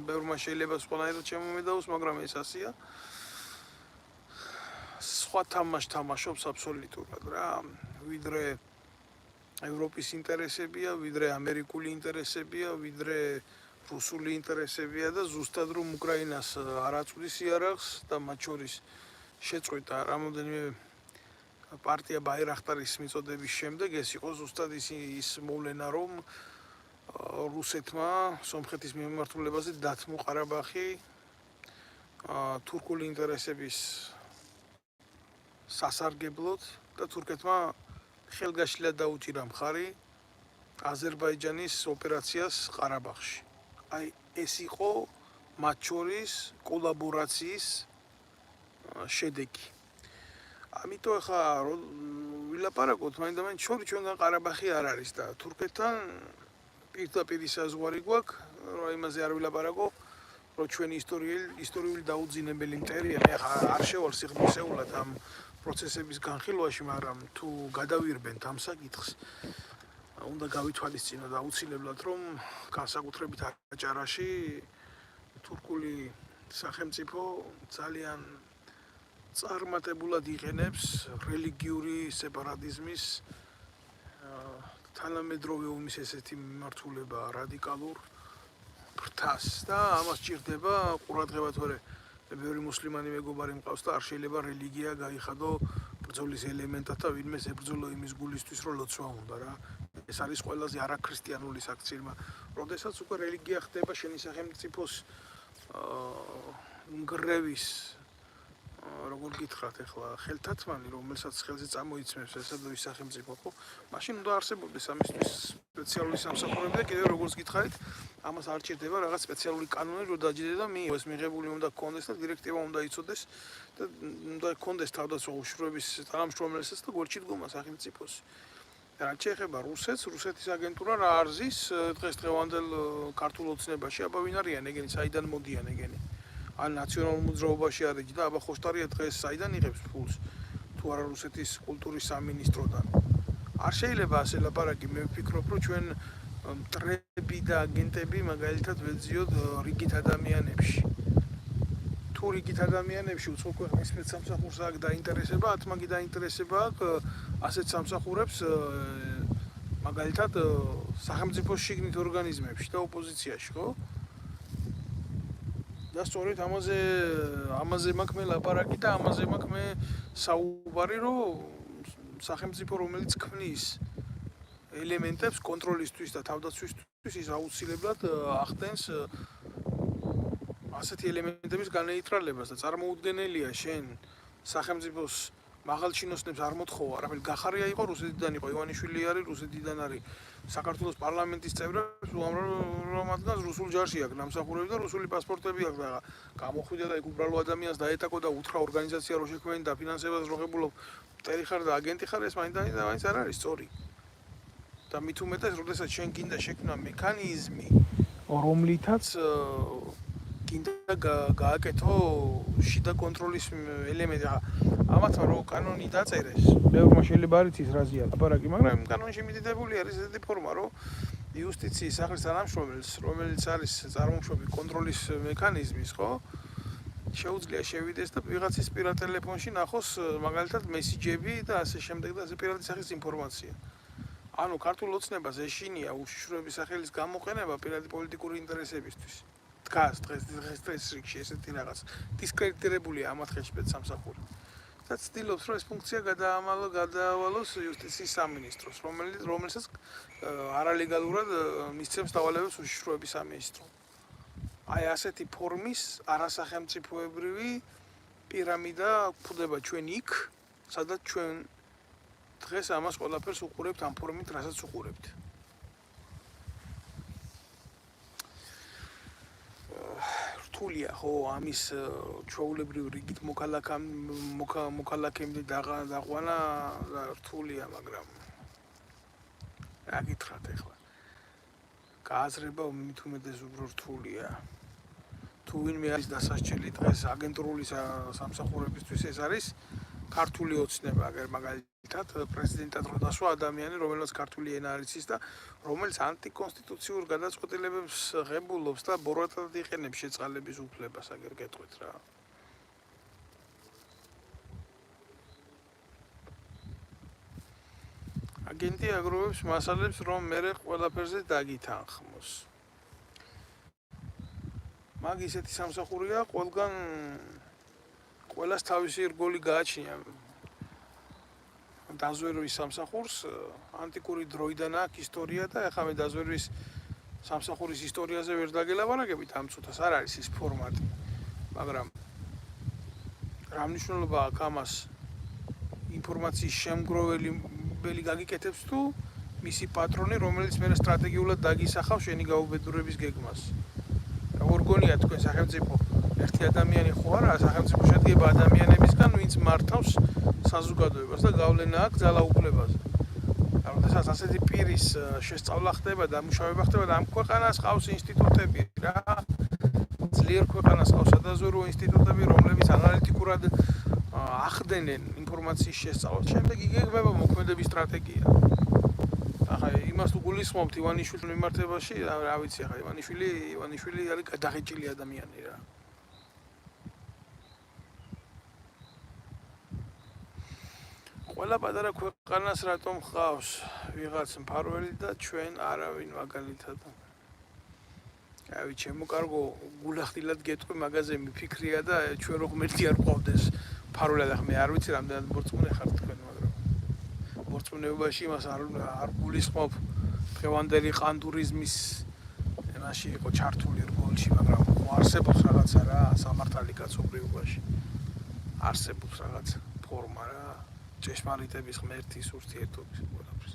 ბევრმა შეიძლება სხვანაირად შემომედაოს, მაგრამ ეს ასეა. სხვა თამაშს თამაშობს აბსოლუტურად რა, ვიდრე ევროპის ინტერესებია, ვიდრე ამერიკული ინტერესებია, ვიდრე რუსული ინტერესებია და ზუსტად რომ უკრაინას არ აწვდის იარაღს და მათ შორის შეწყვეტა რამოდენიმე პარტია ბაირახტარის მიწოდების შემდეგ, ეს იყო ზუსტად ის მოვლენა, რომ რუსეთმა სომხეთის მიმართულებაზე დათმო ყარაბაღი თურქული ინტერესების სასარგებლოდ და თურქეთმა ხელგაშლად დაუჭირა მხარი აზერბაიჯანის ოპერაციას ყარაბაღში. აი ეს იყო მათ შორის კოლაბორაციის შედეგი. ამიტომ ახლა ვილაპარაკოთ, მაინდამაინც შორის ჩვენგან ყარაბაღი არ არის და თურქეთთან პირდაპირ საზღვარი გვაქვს, რომ იმაზე არ ვილაპარაკო, რომ ჩვენი ისტორიული დაუძინებელი მტერია. მე ახლა არ შევალ სიღრმისეულად ამ პროცესების განხილვაში, მაგრამ თუ გადავირბენთ ამ საკითხს, უნდა გავითვალისწინოთ აუცილებლად, რომ განსაკუთრებით აჭარაში თურქული სახელმწიფო ძალიან წარმატებულად იყენებს რელიგიური სეპარატიზმის თანამედროვე ომის ესეთი მიმართულება რადიკალურ ფრთას და ამას ჭირდება ყურადღება, თორე ბევრი მუსლიმანი მეგობარი მყავს და არ შეიძლება რელიგია გაიხადო ბრძოლის ელემენტად და ვინმე ებრძოლო იმის გულისთვის, რომ ლოცვა უნდა რა. ეს არის ყველაზე არაქრისტიანული საქციელმა. როდესაც უკვე რელიგია ხდება შენი სახელმწიფოს ნგრევის როგორ გითხრათ ახლა ხელთათმანი, რომელსაც ხელზე წამოიცმევს ესა და ის სახელმწიფო, ხო? მაშინ უნდა არსებობდეს ამისთვის სპეციალური სამსახურები და კიდევ როგორც გითხარით, ამას არ ჭირდება რაღაც სპეციალური კანონი, რომ დაჯდე და მიიღოს მიღებული უნდა გქონდეს და დირექტივა უნდა იცოდეს და უნდა გქონდეს თავდაცვა უშუქრების თანამშრომელსაც და გვერდში დგომა სახელმწიფოს. რაც შეეხება რუსეთს, რუსეთის აგენტურა რა არზის დღესდღევანდელ ქართულ ოცნებაში, აბა ვინ არიან ეგენი, საიდან მოდიან ეგენი? ან ნაციონალურ მოძრაობაში არის და აბა ხოშტარია დღეს საიდან იღებს ფულს? თუ არა რუსეთის კულტურის სამინისტროდან. არ შეიძლება ასე ლაპარაკი, მე ვფიქრობ, რომ ჩვენ მტრები და აგენტები მაგალითად ვეძიოთ რიგით ადამიანებში. თუ რიგით ადამიანებში უცხო ქვეყნის სპეცსამსახურს აქვს დაინტერესება, ათ მაგი დაინტერესება აქვს ასეთ სამსახურებს მაგალითად სახელმწიფოს შიგნით ორგანიზმებში და ოპოზიციაში, ხო? და სწორედ ამაზე მაქვს მე ლაპარაკი და ამაზე მაქვს მე საუბარი, რომ სახელმწიფო რომელიც ქმნის ელემენტებს კონტროლისთვის და თავდაცვისთვის ის აუცილებლად ახდენს ასეთი ელემენტების განეიტრალებას და წარმოუდგენელია შენ სახელმწიფოს მაღალჩინოსნებს არ მოთხოვა, არაფერი გახარია იყო რუსეთიდან იყო ივანიშვილი არის რუსეთიდან არის საქართველოს პარლამენტის წევრებს უამრავ მათგანს რუსულ ჯარში აქვს ნამსახურები და რუსული პასპორტები აქვს და გამოხვიდა და იქ უბრალო ადამიანს დაეტაკო და უთხრა ორგანიზაცია რო შექმენი და ფინანსებას რო ღებულობ მტერი ხარ და აგენტი ხარ ეს მაინც არ არის სწორი და მით უმეტეს როდესაც შენ გინდა შექმნა მექანიზმი რომლითაც გინდა გააკეთო შიდა კონტროლის ელემენტი. ამათ რო კანონი დაწერეს, ბევრმა შეიძლება არ იცის რაზეა ლაპარაკი, მაგრამ კანონში მითითებული არის ესეთი ფორმა, რომ იუსტიციის სახლის თანამშრომელს, რომელიც არის წარმოშობი კონტროლის მექანიზმის, ხო? შეუძლია შევიდეს და ვიღაცის პირა ტელეფონში ნახოს მაგალითად მესიჯები და ასე შემდეგ და ასე პირადი სახის ინფორმაცია. ანუ ქართულ ოცნებას ეშინია უშიშროების სახელის გამოყენება პირადი პოლიტიკური ინტერესებისთვის. დგას დღეს რიგში ესეთი რაღაც დისკრედიტირებულია ამათ ხელში სპეცსამსახური და ცდილობს რომ ეს ფუნქცია გადაავალოს იუსტიციის სამინისტროს რომელსაც არალეგალურად მისცემს დავალებებს უშიშროების სამინისტრო. აი ასეთი ფორმის არასახელმწიფოებრივი პირამიდა გვხვდება ჩვენ იქ სადაც ჩვენ დღეს ამას ყველაფერს უყურებთ ამ ფორმით რასაც უყურებთ. რთულია ხო ამის ჩვეულებრივ რიგით მოქალაქემდე დაყვანა რთულია მაგრამ რა გითხრათ ახლა გააზრება მით უმეტეს უფრო რთულია თუ ვინმე არის დასასჯელი დღეს აგენტურული სამსახურებისთვის ეს არის ქართული ოცნება აგერ მაგალითად პრეზიდენტად რო დასვა ადამიანი რომელსაც ქართული ენა არ იცის და რომელიც ანტიკონსტიტუციურ გადაწყვეტილებებს ღებულობს და ბოროტად იყენებს შეწყალების უფლებას აგერ გეტყვით რა აგენტი აგროვებს მასალებს რომ მერე ყველაფერზე დაგითანხმოს მაგ ისეთი სამსახურია ყველას თავისი რგოლი გააჩნია დაზვერვის სამსახურს ანტიკური დროიდან აქვს ისტორია და ახლა მე დაზვერვის სამსახურის ისტორიაზე ვერ დაგელაპარაკებით ამ წუთას არ არის ის ფორმატი მაგრამ რა მნიშვნელობა აქვს ამას ინფორმაციის შემგროვებელი გაგიკეთებს თუ მისი პატრონი რომელიც მე სტრატეგიულად დაგისახავს შენი გაუბედურების გეგმას როგორ გონია თქვენ სახელმწიფო ერთი ადამიანი ხო არა სახელმწიფო შედგება ადამიანებისგან ვინც მართავს საზოგადოებას და გავლენა აქვს ძალაუფლებაზე. როდესაც ასეთი პირის შესწავლა ხდება და მუშაობა ხდება და ამ ქვეყანას ყავს ინსტიტუტები რა ძლიერ ქვეყანას ყავს სადაზვერვო ინსტიტუტები რომლებიც ანალიტიკურად ახდენენ ინფორმაციის შესწავლას შემდეგ იგეგმება მოქმედების სტრატეგია. ახლა იმას თუ გულისხმობთ ივანიშვილის მიმართებაში რა ვიცი ახლა ივანიშვილი არის გადაღეჭილი ადამიანი რა ყველა პატარა ქვეყანას რატომ ხავს ვიღაც მფარველი და ჩვენ არავინ მაგალითად. აი ჩემო კარგო გულახდილად გეტყვი მაგაზე მიფიქრია და ჩვენ რო ღმერთი არ ყავდეს მფარველად ახლა მე არ ვიცი რამდენად მორწმუნე ხართ თქვენ მაგრამ მორწმუნეობაში იმას არ გულისხმობ დღევანდელი ყანდურიზმის ენაში იყო ჩართული რგოლში მაგრამ არსებობს რაღაცა რა სამართალი კაცობრიობაში არსებობს რაღაც ფორმა რა ჭეშმარიტების ღმერთის ურთიერთობის ყველაფრის.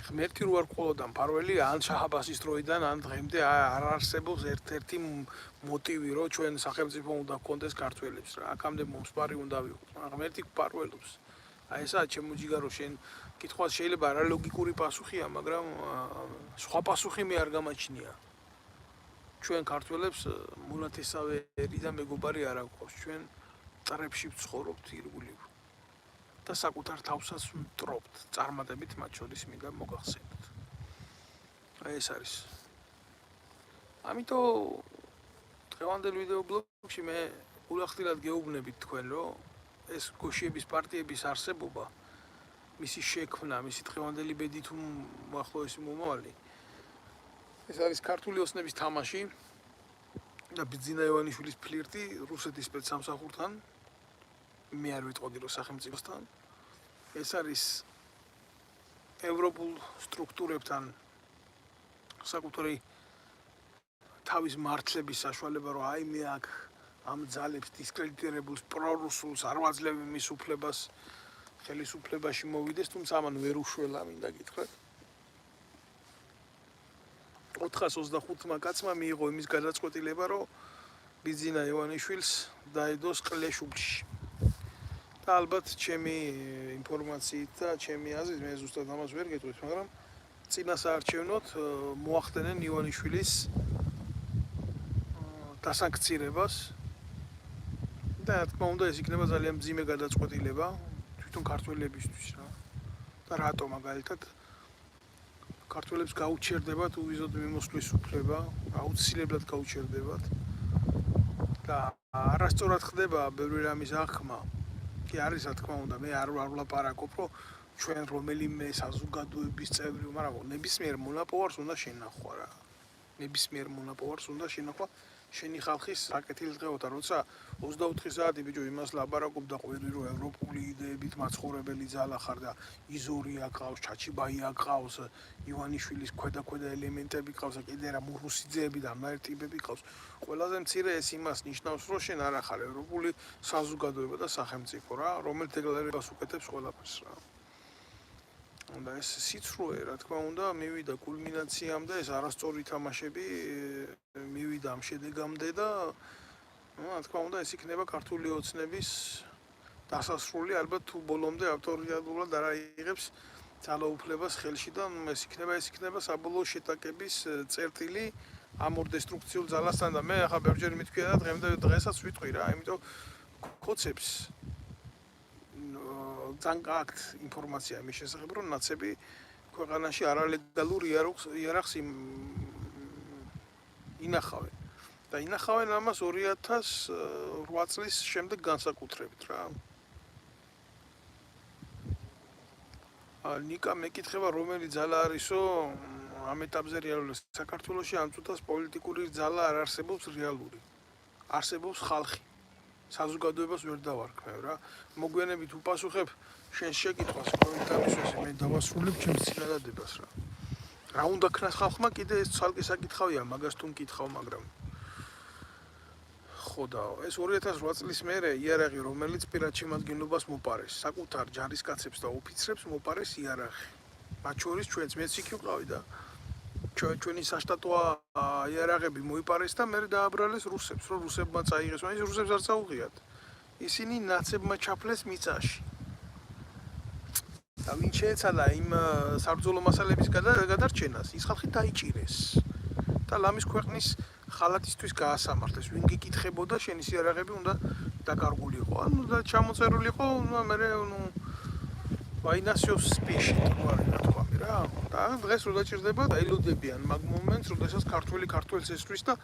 ღმერთი რო არ ყოლოდა მფარველი ან შაჰაბასის დროიდან ან დღემდე არ არსებობს ერთ-ერთი მოტივი რომ ჩვენ სახელმწიფო უნდა გქონდეს ქართველებს რა. აქამდე მომსპარი უნდა ვიყოთ. ღმერთი გფარველობს. აი ესაა ჩემო ჯიგარო შენ კითხვას შეიძლება არალოგიკური პასუხია, მაგრამ სხვა პასუხი მე არ გამაჩნია. ჩვენ ქართველებს მონათესავე ერი და მეგობარი არ აქვს. ჩვენ წრებში ვცხოვრობთ ირგულივ. და საკუთარ თავსაც ვტრობთ წარმატებით მათ შორის მინდა მოგახსენოთ. აი ეს არის. ამიტომ დღევანდელ ვიდეო ბლოგში მე გულახდილად გეუბნებით თქვენ რომ ეს გოშიების პარტიების არსებობა მისი შექმნა, მისი დღევანდელი ბედი თუ უახლოესი მომავალი ეს არის ქართული ოცნების თამაში და ბიძინა ივანიშვილის ფლირტი რუსეთის სპეცსამსახურთან მე არ ვიტყოდი რომ სახელმწიფოსთან ეს არის ევროპულ სტრუქტურებთან საკუთარი თავის მართლების საშუალება, რომ აი მე აქ ამ ძალებს დისკრედიტირებულს პრორუსულს არ ვაძლევ მის უფლებას ხელისუფლებაში მოვიდეს, თუმცა ამან ვერ უშველა, მინდა გითხრათ. 425-მა კაცმა მიიღო იმის გადაწყვეტილება, რომ ბიძინა ივანიშვილს დაედოს ყლეშუბლში. და ალბათ ჩემი ინფორმაციით და ჩემი აზრით, მე ზუსტად ამას ვერ გეტყვით, მაგრამ წინასაარჩევნოდ მოახდენენ ივანიშვილის დასანქცირებას და რა თქმა უნდა ეს იქნება ძალიან მძიმე გადაწყვეტილება თვითონ ქართველებისთვის რა. და რატო მაგალითად ქართველებს გაუჩერდებათ უვიზოდ მიმოსვლის უფლება, აუცილებლად გაუჩერდებათ და არასწორად ხდება ბევრი რამის აღქმა. კი არის რა თქმა უნდა, მე არ ვლაპარაკობ, რომ ჩვენ რომელიმე საზოგადოების წევრი, მაგრამ ნებისმიერ მონაპოვარს უნდა შენახვა რა. ნებისმიერ მონაპოვარს უნდა შენახვა შენი ხალხის საკეთილ დღეოთა, როცა 24 საათი ბიჭო იმას ლაპარაკობ და ყვირი რომ ევროპული იდეებით მაცხოვრებელი ძალა ხარ და იზორია ყავს, ჩაჩიბაია ყავს, ივანიშვილის ქვედა ელემენტები ყავს, კიდე რა მურუსიძეები და ამერტ ტიპები ყავს. ყველაზე მცირე ეს იმას ნიშნავს, რომ შენ არ ახარ ევროპული საზოგადოება და სახელმწიფო რა, რომელიც დეკლარებას უკეთებს ყველაფერს რა. და ეს სიცრუე, რა თქმა უნდა, მივიდა კულმინაციამდე, ეს არასწორი თამაშები მივიდა ამ შედეგამდე და რა თქმა უნდა, ეს იქნება ქართული ოცნების დასასრული, ალბათ თუ ბოლომდე ავტორიტეტულად არ აიღებს ძალაუფლებას ხელში და ეს იქნება საბოლოო შეტაკების წერტილი ამ ორ დესტრუქციულ ძალასთან და მე ახლა ბევრჯერ მithქვია და დღესაც ვიტყვი რა, იმიტომ კოცებს ძალიან გააქვთ ინფორმაცია იმის შესახებ, რომ ნაცები ქვეყანაში არალეგალურ იარაღს ინახავენ. და ინახავენ ამას 2008 წლის შემდეგ განსაკუთრებით რა. ნიკა მეკითხება, რომელი ძალა არისო ამ ეტაპზე რეალური საქართველოში ამ წუთას პოლიტიკური ძალა არ არსებობს რეალური. არსებობს ხალხი. საზოგადოებას ვერ დავარქმევ რა. მოგვიანებით უპასუხებ შენ შეკითხვას, კომენტარებში მე დავასრულებ ჩემს წინადადებას რა. რა უნდა ქნას ხალხმა კიდე ეს ცალკე საკითხავია, მაგას თუ მკითხავ, მაგრამ ხო და ეს 2008 წლის მერე იარაღი, რომელიც პირად შემადგენლობას მოპარეს, საკუთარ ჯარისკაცებს და ოფიცრებს მოპარეს იარაღი. მათ შორის ჩვენც მეც იქ ვიყავი და ჩვენი საშტატო იარაღები მოიპარეს და მე დააბრალეს რუსებს, რომ რუსებმა წაიღეს, მაგრამ ის რუსებს არ წაუღიათ. ისინი ნაცებმა ჩაფლეს მიწაში. და ვინ შეეცადა იმ საბრძოლო მასალების გადარჩენას, ის ხალხი დაიჭირეს. და ლამის ქვეყნის ხალათისთვის გაასამართლეს. ვინ გიკითხებოდა, შენი იარაღები უნდა დაკარგულიყო. ანუ და ჩამოწერულიყო, მე ვაინასიოს სპეში რა. და დღეს რო დაჭირდება, დაილოდებიან მაგ მომენტს, როდესაც ქართველს ესვრის და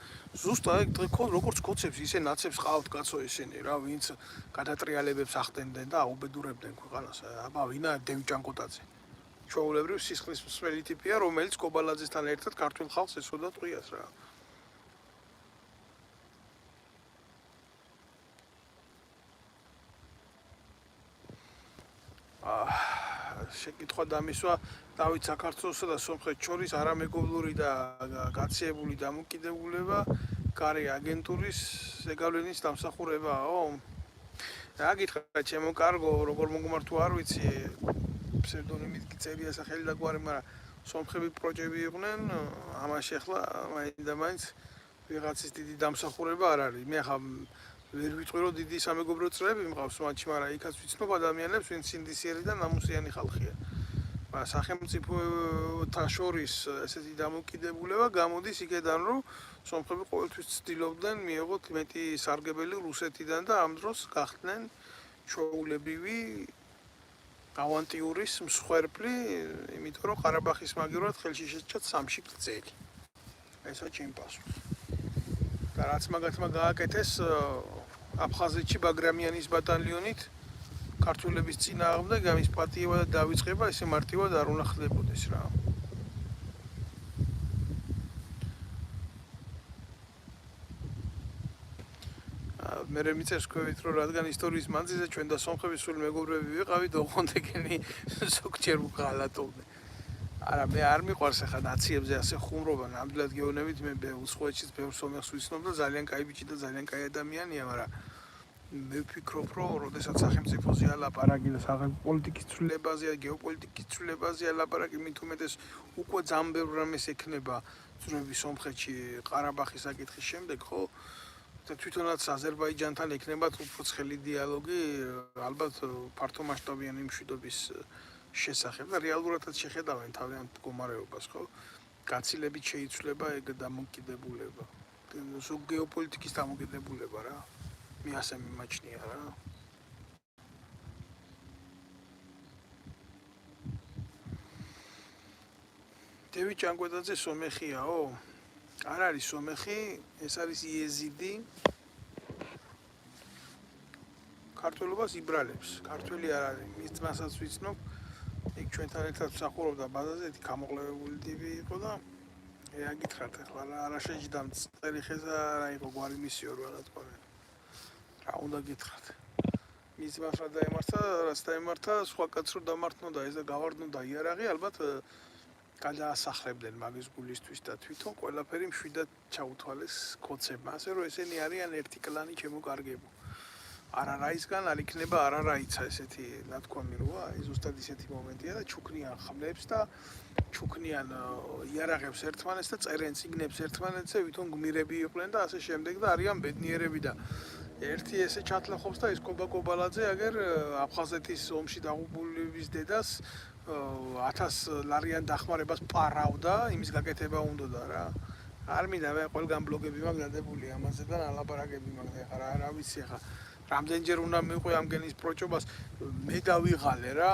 ზუსტად როგორც კოცებს, ისე ნაცებს ყავთ კაცო ესენი რა, ვინც გადატრიალებებს ახდენდნენ და აუბედურებდნენ ქვეყანას. აბა ვინა დევი ჭანკოტაძე. ჩვეულებრივ სისხლის მსმელი ტიპია, რომელიც კობალაძესთან ერთად ქართულ ხალხს ესვოდა ტყვიას რა. შეკითხვა დამისვა დავით საქართველოსა და სომხეთს შორის არამეგობრული და გაციებული დამოკიდებულება კარი აგენტურის ზეგავლენის დამსახურებაა. რა გითხრა ჩემო კარგო, როგორ მოგმართო არ ვიცი, ფსევდონიმით წერია სახელი და გვარი, მაგრამ სომხები პროჭები იყვნენ, ამაში ახლა მაინც ვიღაცის დიდი დამსახურება არ არის. მე ახლა ვერ ვიტყვი რომ დიდი სამეგობრო წრეები მყავს მათში, მაგრამ იქაც ვიცნობ ადამიანებს, ვინც სინდისიერი და ნამუსიანი ხალხია. მაგრამ სახელმწიფოთა შორის ესეთი დამოკიდებულება გამოდის იქედან, რომ სომხები ყოველთვის ცდილობდნენ მიეღოთ მეტი სარგებელი რუსეთიდან და ამ დროს გახდნენ ჩვეულებრივი ავანტიურის მსხვერპლი, იმიტომ რომ ყარაბაღის მაგივრად ხელში შეჭრა სამში გრძელი. ესა ჩემი პასუხი. და რაც მაგათმა გააკეთეს აფხაზეთში ბაგრამიანის ბატალიონით ქართველების წინააღმდეგ ამის პატიება და დავიწყება, ესე მარტივად არ უნდა ხდებოდეს რა. მე მიწერს ქვევით რომ რადგან ისტორიის მანძილზე ჩვენ და სომხები სულ მეგობრები ვიყავით ოღონდ ეგენი ზოგჯერ უღალატობდნენ არა მე არ მიყვარს ახლა ნაციებზე ასე ხუმრობა ნამდვილად გეუბნებით მე უცხოეთშიც ბევრ სომეხს ვიცნობ და ძალიან კაი ბიჭი და ძალიან კაი ადამიანია მაგრამ მე ვფიქრობ რომ როდესაც სახელმწიფოზეა ლაპარაკი და სახელმწიფო პოლიტიკის ცვლილებაზეა გეოპოლიტიკის ცვლილებაზეა ლაპარაკი მით უმეტეს უკვე ძალიან ბევრ რამეს ექნება ძრები სომხეთში ყარაბახის საკითხის შემდეგ ხო და თვითონაც აზერბაიჯანთან ექნება უფრო ცხელი დიალოგი ალბათ ფართო მასშტაბიანი მშვიდობის შესახებ და რეალურადაც შეხედავენ თავიანთ მდგომარეობას ხო გაცილებით შეიცვლება ეგ დამოკიდებულება გეოპოლიტიკის დამოკიდებულება რა მე ასე მიმაჩნია რა დევი ჭანკვედაძე სომეხიაო არ არის სომეხი ეს არის იეზიდი ქართველობას იბრალებს ქართველი არ არის მის ძმასაც ვიცნობ იქ ჩვენთან ერთად მსახურობდა ბაზაზე ერთი გამოყლებებული ტიპი იყო და რა გითხრათ ახლა რა შეჯდა წერი ხეზა რა იყო გვარი მისიო რა თქმა რა უნდა გითხრათ მის ძმას რა დაემართა რაც დაემართა სხვა კაცს რო დამართნოდა ეს და გავარდნოდა იარაღი ალბათ გადაასახლებდნენ მაგის გულისთვის და თვითონ ყველაფერი მშვიდად ჩაუთვალეს კოცებმა ასე რომ ესენი არიან ერთი კლანი ჩემოკარგებო არა რაისგან არ იქნება არა რაიცა ესეთი ნათქვამი როა ეს ზუსტად ისეთი მომენტია და ჩუქნიან ხმლებს და ჩუქნიან იარაღებს ერთმანეთს და წერენ წიგნებს ერთმანეთზე ვითომ გმირები იყვნენ და ასე შემდეგ და არიან ბედნიერები და ერთი ესე ჩათლახობს და ის კობაკობალაძე აგერ აფხაზეთის ომში დაღუპულების დედას 1000 ლარიან დახმარებას პარავდა იმის გაკეთება უნდოდა რა არ მინდა მე ყველგან ბლოგები მაქვს დადებული ამაზე და ალაპარაკები მაქვს ახლა რა ვიცი ახლა რამდენჯერ უნდა მიყვე ამგენის პროჭობას მე დავიღალე რა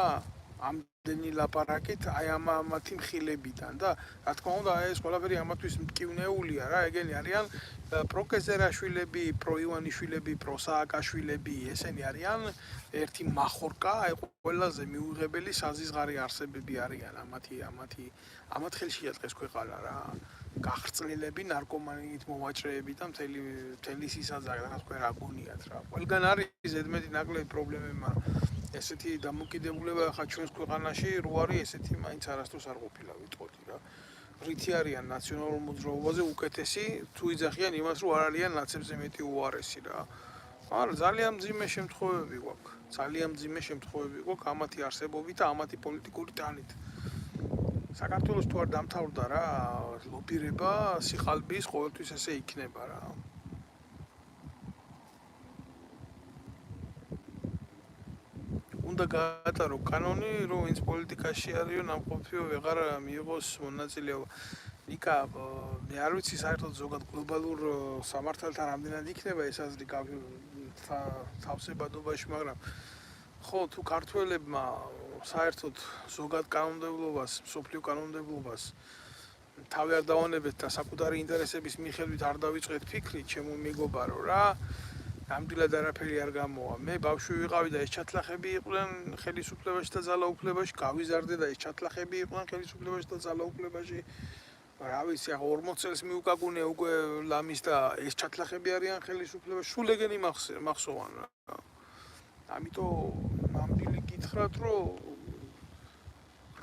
ამდენი ლაპარაკით აი ამათი მხილებიდან და რა თქმა უნდა ეს ყველაფერი ამათვის მტკივნეულია რა ეგენი არიან პროკეზერაშვილები პროივანიშვილები პროსააკაშვილები ესენი არიან ერთი მახორკა აი ყველაზე მიუღებელი საზიზღარი არსებები არიან ამათ ხელში იატყეს ქვეყანა რა გახრწნილები ნარკომანით მოვაჭრეები და მთელი სისაძაკი რა თქვენ რა გონიათ რა ყველგან არის ზედმეტი ნაკლები პრობლემები მაგრამ ესეთი დამოკიდებულება ხა ჩვენს ქვეყანაში რო არის ესეთი მაინც არასდროს არ ყოფილა ვიტყოდი რა რითი არიან ნაციონალურ მოძრაობაზე უკეთესი თუ იძახიან იმას რომ არ არიან ნაცებზე მეტი უარესი რა არა ძალიან მძიმე შემთხვევები გვაქვს ამათი არსებობით და ამათი პოლიტიკური ტანით საქართველოს თუ არ დამთავრდა რა ლობირება სიხალბის ყოველთვის ესე იქნება რა უნდა გაატარო კანონი რომ ვინც პოლიტიკაში არისო ნამყოფიო ვეღარ მიიღოს მონაწილეობა ნიკა მე არ ვიცი საერთოდ ზოგად გლობალურ სამართალთან რამდენად იქნება ეს აზრი თავსებადობაში მაგრამ ხო თუ ქართველებმა საერთოდ ზოგად კანონმდებლობას სოფლიო კანონმდებლობას თავი არ დავანებეთ და საკუთარი ინტერესების მიხედვით არ დავიწყეთ ფიქრი ჩემო მეგობარო რა ნამდვილად არაფერი არ გამოვა მე ბავშვი ვიყავი და ეს ჩათლახები იყვნენ ხელისუფლებაში და ძალაუფლებაში გავიზარდე და ეს ჩათლახები იყვნენ ხელისუფლებაში და ძალაუფლებაში რა ვიცი ახლა 40 წელს მიუკაგუნე უკვე ლამის და ეს ჩათლახები არიან ხელისუფლებაში სულ ეგენი მახსოვან რა ამიტომ ნამდვილი გითხრათ რომ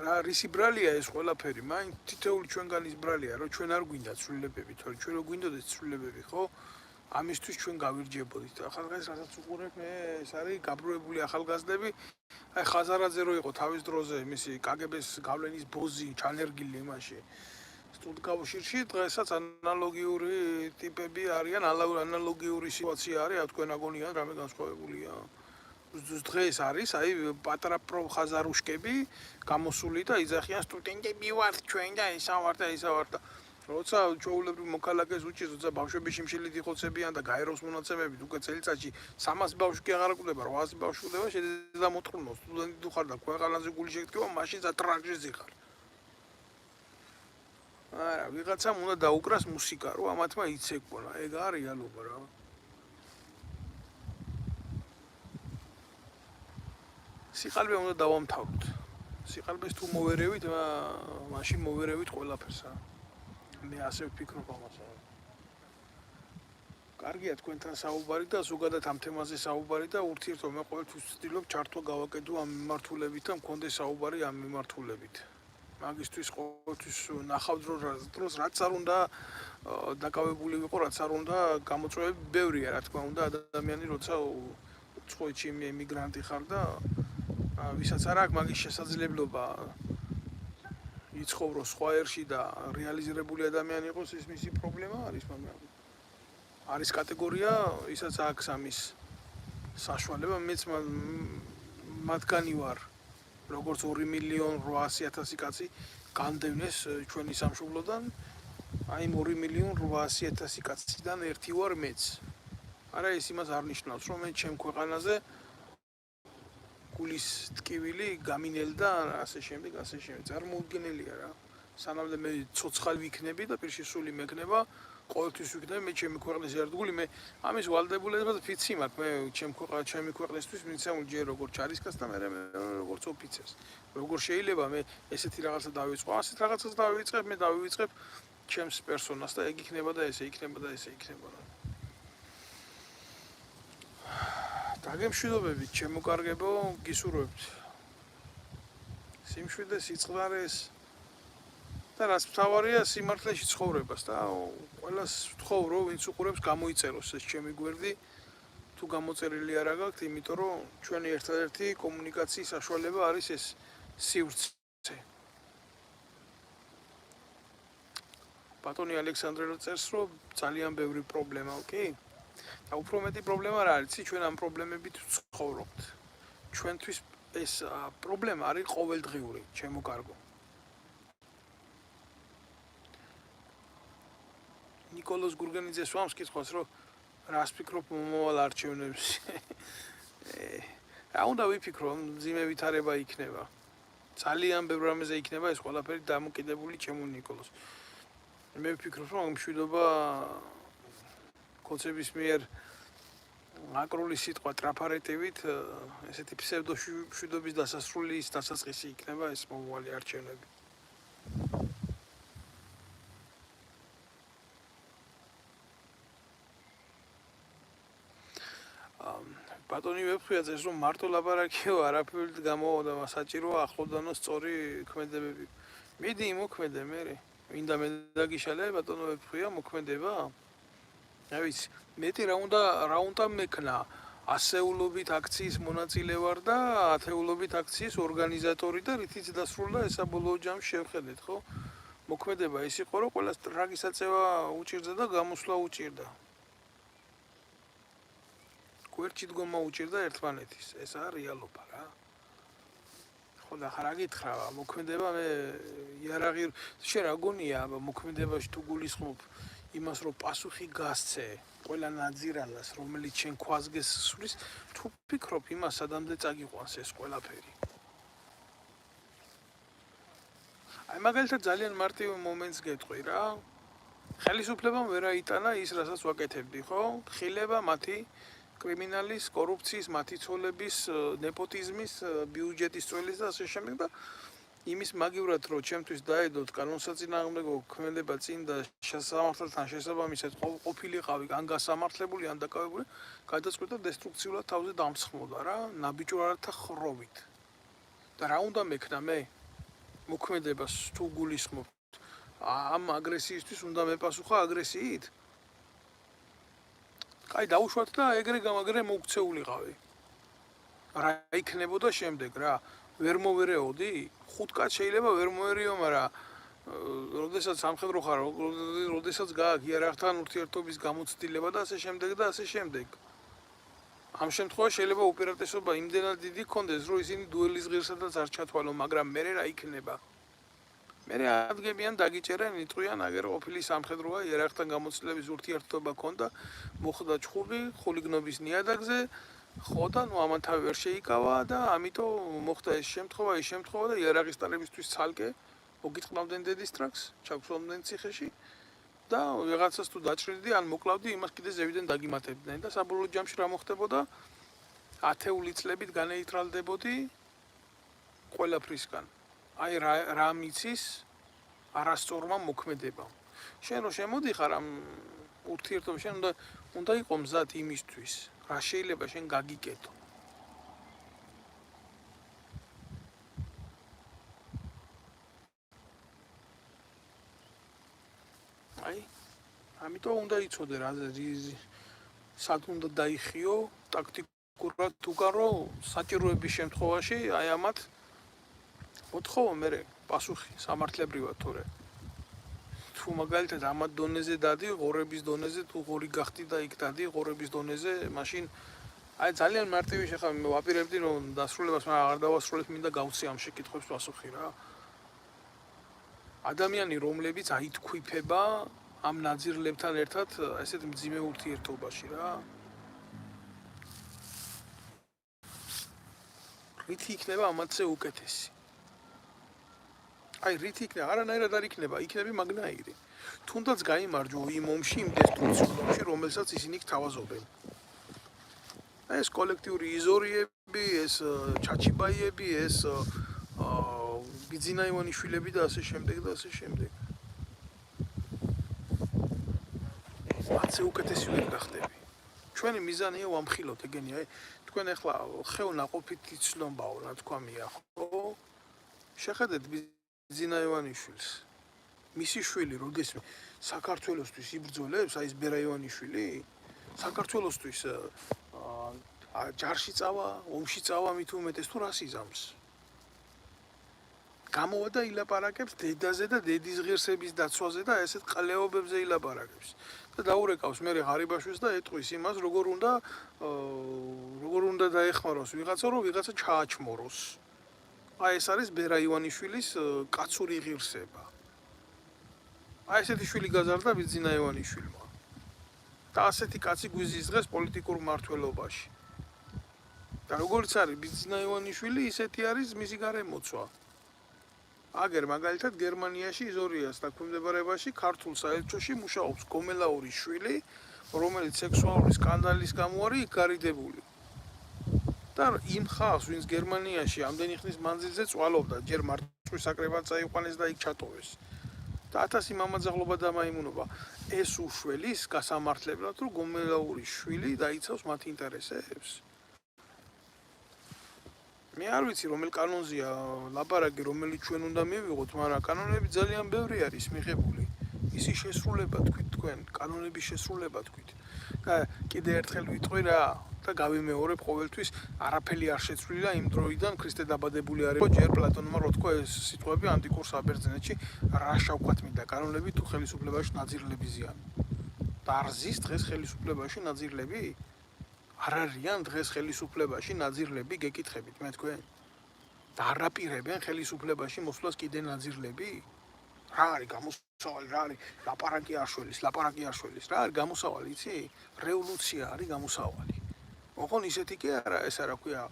რა რისი ბრალია ეს ყველაფერი მაინც თითოეული ჩვენგანის ბრალია რომ ჩვენ არ გვინდა ცვლილებები თორე ჩვენ რო გვინდოდეს ცვლილებები ხო ამისთვის ჩვენ გავირჯებოდით ახალგაზრდას რასაც უყურებ მე ეს არის გაბრუებული ახალგაზრდები აი ხაზარაძე რო იყო თავის დროზე მისი კგბ-ს გავლენის ბოზი ჩანერგილი იმაში სტუდკავშირში დღესაც ანალოგიური ტიპები არიან ანალოგიური სიტუაცია არის თქვენ აგონიათ რამე განსხვავებულია დღეს არის აი პატარა პროხაზარუშკები გამოსული და იძახიან სტუდენტები ვართ ჩვენ და ისა ვართ და როცა ჩვეულებრივ მოქალაქეს უჭირს როცა ბავშვები შიმშილით იხოცებიან და გაეროს მონაცემებით უკვე წელიწადში 300 ბავშვი კი აღარ კვდება 800 ბავშვი კვდება შეიძლება მოთხრუნოს სტუდენტი თუ ხარ და ქვეყანაზე გული შეგდგება მაშინ სატრაქში ზიხარ არა ვიღაცამ უნდა დაუკრას მუსიკა რომ ამათმა იცეკვნა ეგ არის რეალობა რა სიყალბე უნდა დავამთავროთ სიყალბეს თუ მოვერევით მაშინ მოვერევით ყველაფერს მე ასე ვფიქრობ ამაზე კარგია თქვენთან საუბარი და ზოგადად ამ თემაზე საუბარი და ურთიერთობა მე ყოველთვის ვცდილობ ჩართვა გავაკეთო ამ მიმართულებით და მქონდეს საუბარი ამ მიმართულებით. მაგისთვის ყოველთვის ნახავთ დროს რაც არ უნდა დაკავებული ვიყო, რაც არ უნდა გამოწვევები ბევრია, რა თქმა უნდა, ადამიანი როცა უცხოეთში ემიგრანტი ხარ და ვისაც არ აქვს მაგის შესაძლებლობა იცხოვროს სხვა ერში და რეალიზირებული ადამიანი იყოს, ეს მისი პრობლემა არის, მაგრამ არის კატეგორია, ისაც აქვს ამის საშუალება, მეც მათგანი ვარ, როგორც 2.800.000 კაცი განდევნეს ჩვენი სამშობლოდან, აი 2.800.000 კაციდან ერთი ვარ მეც. არა ეს იმას არ ნიშნავს, რომ მე ჩემ ქვეყანაზე გულის ტკივილი გამინელ და ასე შემდეგ. წარმოუდგენელია რა. სანამ მე ცოცხალი ვიქნები და პირში სული მეკნება, ყოველთვის ვიქნები მე ჩემი ქვეყნის ერთგული, მე ამის ვალდებულებას ვიცი მაქვს, მე ჩემი ქვეყნისთვის მიცემული ჯერ როგორც ჯარისკაც და მე როგორც ოფიცერს. როგორ შეიძლება მე ესეთი რაღაცა დავიწყო, ასეთ რაღაცას დავიწყებ, მე დავივიწყებ ჩემს პერსონას და ეგ იქნება და ესე იქნება და ესე იქნება რა. დაგემშვიდობებით, ჩემო გისურვებთ. სიმშვიდე, სიწყდარეს და რაც მთავარია სიმართლეში ცხოვრებას და ყველას ვთხოვ, რომ ვინც უყურებს გამოიწეროს ეს ჩემი გვერდი, თუ გამოწერილი არ აქვს, იმიტომ რომ ჩვენი ერთადერთი კომუნიკაციის საშუალება არის ეს სივრცე. ბატონი ალექსანდრე წერს, რომ ძალიან ბევრი პრობლემა, ოკეი? და უფრო მეტი პრობლემა რა არის? ჩვენ ამ პრობლემებით ვცხოვრობთ. ჩვენთვის ეს პრობლემა არის ყოველდღიური, ჩემო კარგო. ნიკოლოზ გურგენიძეს ვამს კითხავს, რომ რას ფიქრობ მომავალ არჩევნებში? რა უნდა ვიფიქრო, მძიმე ვითარება იქნება. ძალიან ბევრ რამეზე იქნება ეს ყველაფერი დამოკიდებული ჩემო ნიკოლოზ. მე ვფიქრობ, რომ მშვიდობა კონცეფციის მიერ აკრული სიტყვა ტრაფარეტივით ესეთი ფსევდოშვიდობის დასასრულის დასაწყისი იქნება ეს მომავალი არჩევნები. ბატონი ვეფხვია წეს რომ მარტო ლაპარაკიო არაფერით გამოვა და საჭიროა ახლოდანო სწორი ქმედებები. მიდი მოქმედე მე. მინდა მე დაგიშალე ბატონო ვეფხვია მოქმედება? რა ვიცი, მეტი რა უნდა მექნა. ასეულობით აქციის მონაწილე ვარ და ათეულობით აქციის ორგანიზატორი და რითიც დასრულდა ესა ბოლო ჯამში შევხედეთ, ხო? მოქმედება ის იყო, რომ ყველა ტრაგის აწევა უჭირდა და გამოსვლა უჭირდა. გვერდში დგომა უჭირდა ერთმანეთის. ეს არის რეალობა რა. ხო და ხარ აგითხრა, მოქმედება მე იარაღი შენ რა გონია მოქმედებაში თუ გულისხმობ იმას რომ პასუხი გასცე ყველა ნაძირალას რომელიც შენ ქვას გესსulis თუ ფიქრობ იმას სადამდე წაგიყვანს ეს ყველაფერი. აი მაგალითად ძალიან მარტივ მომენტს გეტყვი რა. ხელისუფლებამ ვერ აიტანა ის რასაც ვაკეთებდი, ხო? ხილება მათი კრიმინალის, კორუფციის, მათი ცოლების, ნეპოტიზმის, ბიუჯეტის წველის და ასე შემდეგ და იმის მაგივრად რომ ჩემთვის დაედოთ კანონსაწინააღმდეგო ქმედება წინ და სასამართლოთან შესაბამისად ყოფილიყავი ან გასამართლებული ან დაკავებული, გადაწყვეტა დესტრუქციულად თავზე დამცხმოდა რა, ნაბიჯვართა ხროვით. და რა უნდა მექნა მე? მოქმედებას თუ გულისხმობ ამ აგრესიისთვის უნდა მეპასუხა აგრესიით? კაი დაუშვათ და ეგრე მოგცეულიყავი. რა იქნებოდა შემდეგ რა? ვერ მოვერეოდი? 5 კაც შეიძლება ვერ მოერეო, მაგრამ როდესაც სამხედრო ხარ, როდესაც გააქვს იარაღთან ურთიერთობის გამოცდილება და ასე შემდეგ და ასე შემდეგ. ამ შემთხვევაში შეიძლება უპირატესობა იმდენად დიდი ქონდეს, რომ ისინი დუელის ღირსადაც არ ჩათვალო, მაგრამ მე რა იქნება? მე ადგებიან დაგიჭერენ, იტყვიან, აგერ ყოფილი სამხედროა, იარაღთან გამოცდილების ურთიერთობა ქონდა, მოხდა ჩხუბი, ხულიგნობის ნიადაგზე, ხო და ნუ ამან თავი ვერ შეიკავა და ამიტომ მოხდა ეს შემთხვევა და იარაღის ტარებისთვის ცალკე მოგიტყმავდნენ დედის ტრაქს, ჩაგვსვამდნენ ციხეში და ვიღაცას თუ დაჭრიდი ან მოკლავდი, იმას კიდე ზევიდან დაგიმატებდნენ და საბოლოო ჯამში რა მოხდებოდა? ათეული წლებით განეიტრალდებოდი ყველაფრისგან. აი რა მიცის არასწორმა მოქმედებამ. შენ რო შემოდიხარ ამ ურთიერთობებში, შენ უნდა იყო მზად იმისთვის, რა შეიძლება შენ გაგიკეთო. აი, ამიტომ უნდა იცოდე რა სად უნდა დაიხიო, ტაქტიკურად უგარო, საჭიროების შემთხვევაში აი ამათ მოთხოვო მე პასუხი სამართლებრივად თორე. თუ მაგალითად ამათ დონეზე დადი, ღორების დონეზე, თუ ღორი გახდი და იქ დადი ღორების დონეზე, მაშინ აი ძალიან მარტივი შეხა მე ვაპირებდი რომ დასრულებას მაგრამ აღარ დავასრულებ, მინდა გავცი ამ შეკითხვებს პასუხი რა. ადამიანი რომლებიც აითქვიფება ამ ნაძირლებთან ერთად ესეთ მძიმე ურთიერთობაში რა. რითი იქნება ამათზე უკეთესი? აი რითი იქნება? არანაირად არ იქნება, იქნები მაგნაირი. თუნდაც გაიმარჯვო იმ ომში, იმ დესტრუქციულ ომში, რომელსაც ისინი გთავაზობენ. აი ეს კოლექტიური იზორიები, ეს ჩაჩიბაიები, ეს ბიძინა ივანიშვილები და ასე შემდეგ და ასე შემდეგ. მათზე უკეთესი ვერ გახდები. ჩვენი მიზანია ვამხილოთ ეგენი, აი თქვენ ახლა ხევნაყოფით იცნობაო, რა თქვა მია, ხო? შეხედეთ ბიძინა ივანიშვილს. მისი შვილი როდესაც საქართველოსთვის იბრძოლებს, აი ეს ბერა ივანიშვილი, საქართველოსთვის ჯარში წავა, ომში წავა მით უმეტეს თუ რას იზამს. გამოვა და ილაპარაკებს დედაზე და დედის ღირსების დაცვაზე და ესეთ ყლეობებზე ილაპარაკებს. და დაურეკავს მე ღარიბაშვილს და ეტყვის იმას, როგორ უნდა დაეხმაროს ვიღაცა, რომ ვიღაცა ჩააჩმოროს. აი ეს არის ბერა ივანიშვილის კაცური ღირსება. აი ესეთი შვილი გაზარდა ბიძინა ივანიშვილმა. და ასეთი კაცი გვიზის დღეს პოლიტიკურ მმართველობაში. და როგორც არის ბიძინა ივანიშვილი, ისეთი არის მისი გარემოცვა. აგერ მაგალითად გერმანიაში იზორიას დაქვემდებარებაში ქართულ საელჩოში მუშაობს გომელაურის შვილი, რომელიც სექსუალური სკანდალის გამო არის გარიდებული. და იმ ხალხს, ვინც გერმანიაში ამდენი ხნის მანძილზე წვალობდა, ჯერ მართვის საკრებად წაიყვანეს და იქ ჩატოვეს. და 1000 მამაძაღლობა დამაიმუნობა. ეს უშველის გასამართლებლად, რომ გომელაურის შვილი დაიცავს მათ ინტერესებს. მე არ ვიცი რომელ კანონზეა ლაპარაკი, რომელიც ჩვენ უნდა მივიღოთ, მაგრამ კანონები ძალიან ბევრი არის მიღებული. ისი შესრულება თქვით თქვენ, კანონების შესრულება თქვით. და კიდე ერთხელ ვიტყვი რა და გავიმეორებ ყოველთვის, არაფერი არ შეცვლილა იმ დროიდან ქრისტე დაბადებული არის. ჯერ პლატონმა რო თქვა ეს სიტყვები ანტიკურ საბერძნეთში, რა შავქვათ მინდა კანონები თუ ხელისუფლებაში ნაძირლები ზიანი. და არ ზის დღეს ხელისუფლებაში ნაძირლები? არ არიან დღეს ხელისუფლებაში ნაძირლები, გეკითხებით მე თქვენ? და არ აპირებენ ხელისუფლებაში მოსვლას კიდე ნაძირლები? რა არის გამოსავალი, რა არის ლაპარაკი არშველის, რა არის გამოსავალი, იცი? რევოლუცია არის გამოსავალი. ოღონ ისეთი კი არა, ეს რა ქვია,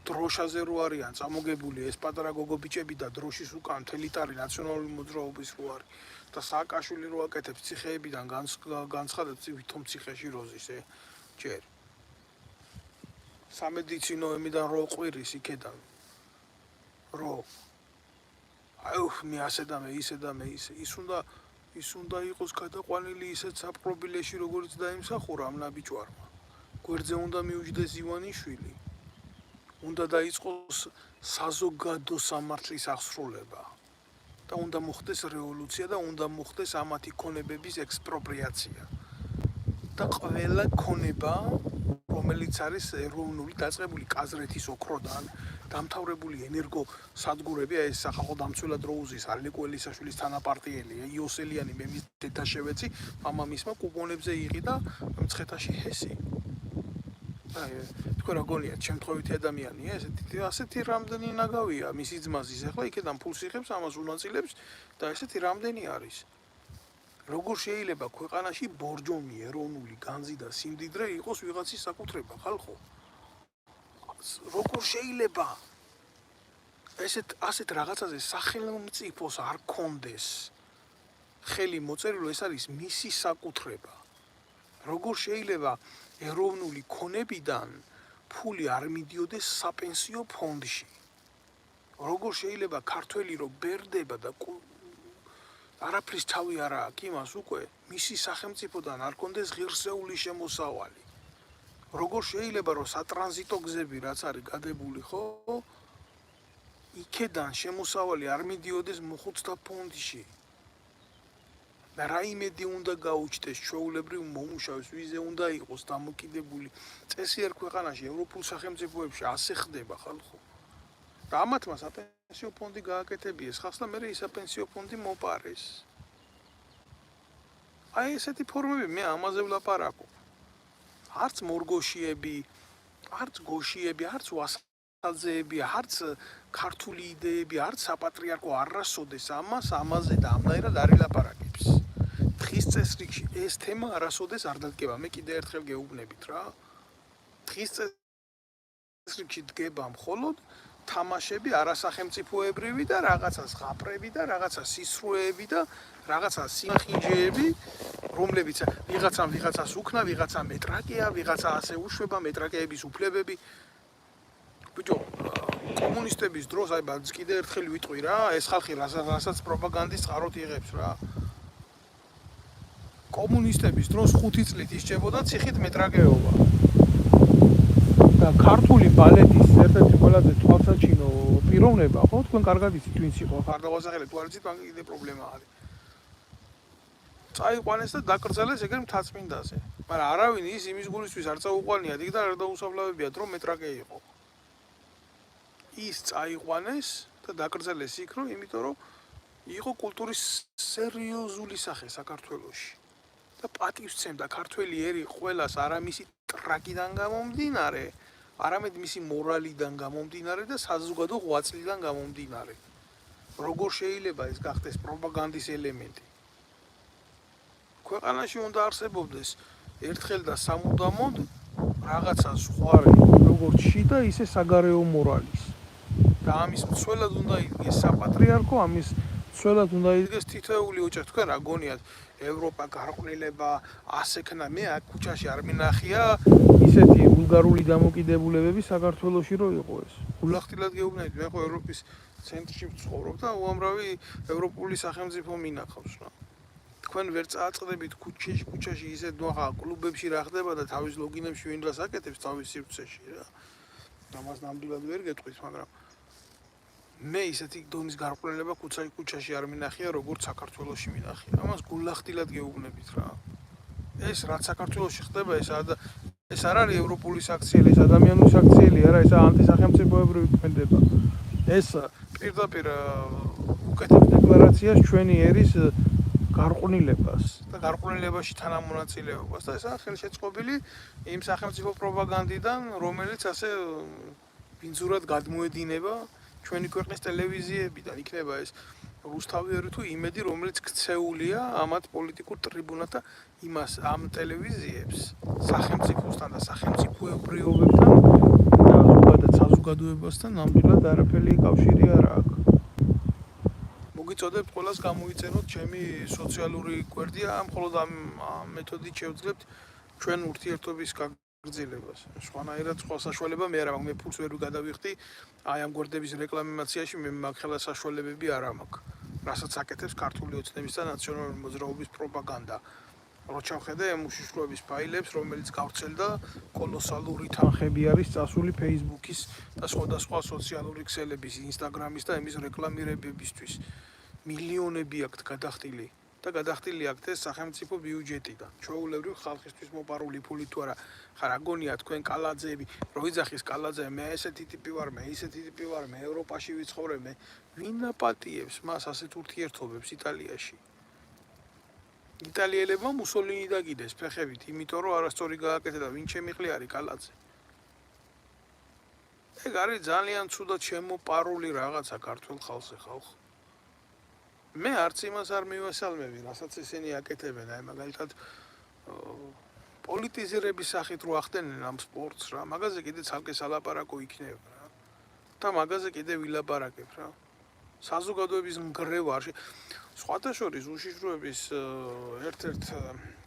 დროშაზე რო არიან წამოგებული ეს პატარა გოგო ბიჭები და დროშის უკან თელიტარი ნაციონალური მოძრაობის რო არის და სააკაშვილი რო აკეთებს ციხეებიდან განცხადებს ვითომ ციხეში როზის, ჯერ სამედიცინო ემიდან რო ყვირის იქედან რო მე ასე და მე ისე და მე ისე ის უნდა იყოს გადაყვანილი ისეთ საპყრობილეში როგორც დაიმსახურა ამ ნაბიჯვარმა გვერდზე უნდა მიუჯდეს ივანიშვილი უნდა დაიწყოს საზოგადო სამართლის აღსრულება და უნდა მოხდეს რევოლუცია და უნდა მოხდეს ამათი ქონებების ექსპროპრიაცია და ყველა ქონება რომელიც არის ეროვნული დაწყებული კაზრეთის ოქროდან დამთავრებული ენერგო სადგურები ეს სახალხო დამცველად როუზის ალეკო ელისაშვილის თანაპარტიელი იოსელიანი მე მის დედაშევეცი მამამისმა კუპონებზე იყიდა მცხეთაში ჰესი თქვენ რა გონიათ შემთხვევითი ადამიანია ასეთი რამდენი ნაგავია მისი ძმაზის ახლა იქიდან ფულს იღებს ამას უნაწილებს და ესეთი რამდენი არის როგორ შეიძლება ქვეყანაში ბორჯომი ეროვნული განძი და სიმდიდრე იყოს ვიღაცის საკუთრება ხალხო როგორ შეიძლება ასეთ რაღაცაზე სახელმწიფოს არ კონდეს ხელი მოწერილო ეს არის მისი საკუთრება როგორ შეიძლება ეროვნული ქონებიდან ფული არ მიდიოდეს საპენსიო ფონდში როგორ შეიძლება ქართველი რო ბერდება და არაფრის თავი არა აქვს იმას უკვე მისი სახელმწიფოდან არ კონდეს ღირსეული შემოსავალი. როგორ შეიძლება რომ სატრანზიტო გზები რაც არის გადებული ხო იქედან შემოსავალი არ მიდიოდეს მოხუცთა ფონდში და რა იმედი უნდა გაუჩნდეს ჩვეულებრივ მომუშავეს ვიზე უნდა იყოს დამოკიდებული წესიერ ქვეყანაში ევროპულ სახელმწიფოებში ასე ხდება ხალხო და ამათმა საპენსიო ფონდი გააკეთებიეს ხალხს და მე ის საპენსიო ფონდი მოპარეს აი ესეთი ფორმები მე ამაზე ვლაპარაკობ არც მორგოშიები არც გოშიები არც ვასალძეები არც ქართული იდეები არც საპატრიარქო არასოდეს ამაზე და ამნაირად არ ილაპარაკებს დღის წესრიგში ეს თემა არასოდეს არ დადგება მე კიდე ერთხელ გეუბნებით რა დღის წესრიგში დგება მხოლოდ თამაშები არასახელმწიფოებრივი და რაღაცა ზღაპრები და რაღაცა სისრუეები და რაღაცა სიმახინჯეები რომლებიც ვიღაცამ ვიღაცას უქნა ვიღაცა მეტრაკეა ვიღაცა ასე უშვება მეტრაკეების უფლებები ბიჭო კომუნისტების დროს აი ბაძ კიდე ერთხელ ვიტყვი რა ეს ხალხი რასაც პროპაგანდის წყაროთ იღებს რა კომუნისტების დროს 5 წლით ისჭებოდა ციხით მეტრაკეობა და ქართული ბალეტის ერთ-ერთი ყველაზე თვალსაჩინო პიროვნება ხო თქვენ კარგად იცით ვინც იყო ხარდაღვაწახელი თუ არ იცით მაგ კიდე პრობლემა არის წაიყვანეს და დაკრძალეს ეგრე მთაწმინდაზე მაგრამ არავინ ის იმის გულისთვის არ წაუყვანიათ იქ და არ დაუსაბლავებიათ რომ მეტრაკე იყო ის წაიყვანეს და დაკრძალეს იქ რომ იმიტომ რომ იყო კულტურის სერიოზული სახე საქართველოში და პატივსცემდა ქართველი ერი ყველას არა მისი ტრაკიდან გამომდინარე არამედ მისი მორალიდან გამომდინარე და საზოგადო ღვაწლიდან გამომდინარე როგორ შეიძლება ეს გახდეს პროპაგანდის ელემენტი ქვეყანაში უნდა არსებობდეს ერთხელ და სამუდამოდ რაღაცა ზღვარი როგორც შიდა ისე საგარეო მორალის და ამის მცველად უნდა იდგეს საპატრიარქო ამის მცველად უნდა იდგეს თითოეული ოჯახი თქვენ რა გონიათ ევროპა გარყვნილება ასექნა მე აქ ქუჩაში არ მინახია ისეთი ვულგარული დამოკიდებულებები საქართველოში რო იყო ეს გულახდილად გეუბნებით მე ხო ევროპის ცენტრში ვცხოვრობ და უამრავი ევროპული სახელმწიფო მინახავს რა თქვენ ვერ წააწყდებით ქუჩაში ისე ნახა კლუბებში რა ხდება და თავის ლოგინებში ვინ რას აკეთებს თავის სივრცეში რა ამას ნამდვილად ვერ გეტყვით მაგრამ მე ისეთი დონის გარყვნილება ქუჩაში არ მინახია როგორც საქართველოში მინახია ამას გულახდილად გეუბნებით რა ეს რაც საქართველოში ხდება ეს არ არის ევროპული საქციელი ეს ადამიანური საქციელი არა ეს ანტისახელმწიფოებრივი ქმედება ეს პირდაპირ უკეთებს დეკლარაციას ჩვენი ერის გარყვნილებას და გარყვნილებაში თანამონაწილეობას და ეს ხელშეწყობილი იმ სახელმწიფო პროპაგანდიდან რომელიც ასე ბინძურად გადმოედინება ჩვენი ქვეყნის ტელევიზიებიდან იქნება ეს რუსთავიერი თუ იმედი რომელიც ქცეულია ამათ პოლიტიკურ ტრიბუნათა იმას ამ ტელევიზიებს სახელმწიფოსთან და სახელმწიფოებრიობებთან და ზოგადად საზოგადოებასთან ნამდვილად არაფერი კავშირი არ აქვს მოგიწოდებთ ყველას გამოიწეროთ ჩემი სოციალური კვერდია მხოლოდ ამ მეთოდით შევძლებთ ჩვენ ურთიერთობის გაგრძელებას. სხვანაირად სხვა საშუალება მე არ მაქვს, მე ფულს ვერ გადავიხდი აი ამ გვერდების რეკლამაციაში მე მაგ ხელა საშუალებები არ მაქვს. რასაც აკეთებს ქართული ოცნების და ნაციონალური მოძრაობის პროპაგანდა. რო ჩავხედე ამ უშიშროების ფაილებს, რომელიც გავრცელდა კოლოსალური თანხები არის წასული Facebook-ის და სხვადასხვა სოციალური ქსელების, Instagram-ის და იმის რეკლამირებებისთვის. მილიონები აქვთ გადახდილი და გადახდილი აქვთ ეს სახელმწიფო ბიუჯეტიდან. ჩვეულებრივ ხალხისთვის მოპარული ფული თუ არა, ხარ აგონია თქვენ კალაძეები, რო იძახის კალაძე, მე ესეთი ტიპი ვარ, მე ისეთი ტიპი ვარ, მე ევროპაში ვიცხოვრებ, მე ვინ აპატიებს მას ასეთ ურთიერთობებს იტალიაში? იტალიელებმა მუსოლინი დაგიდეს ფეხებით, იმიტომ რომ არასწორი გააკეთა და ვინ შემიყლი არის კალაძე. ეგ არის ძალიან ცუდად შემოპარული რაღაცა ქართულ ხალხზე ხალხ. მე არც იმას არ მივესალმები, რასაც ესენი აკეთებენ, აი მაგალითად პოლიტიზირების სახით რო ახდენენ ამ სპორტს რა, მაგაზე კიდე ცალკე სალაპარაკო იქნება რა. და მაგაზე კიდე ვილაპარაკებ რა. საზოგადოების მგრევა სხვათა შორის უშიშროების ერთ-ერთ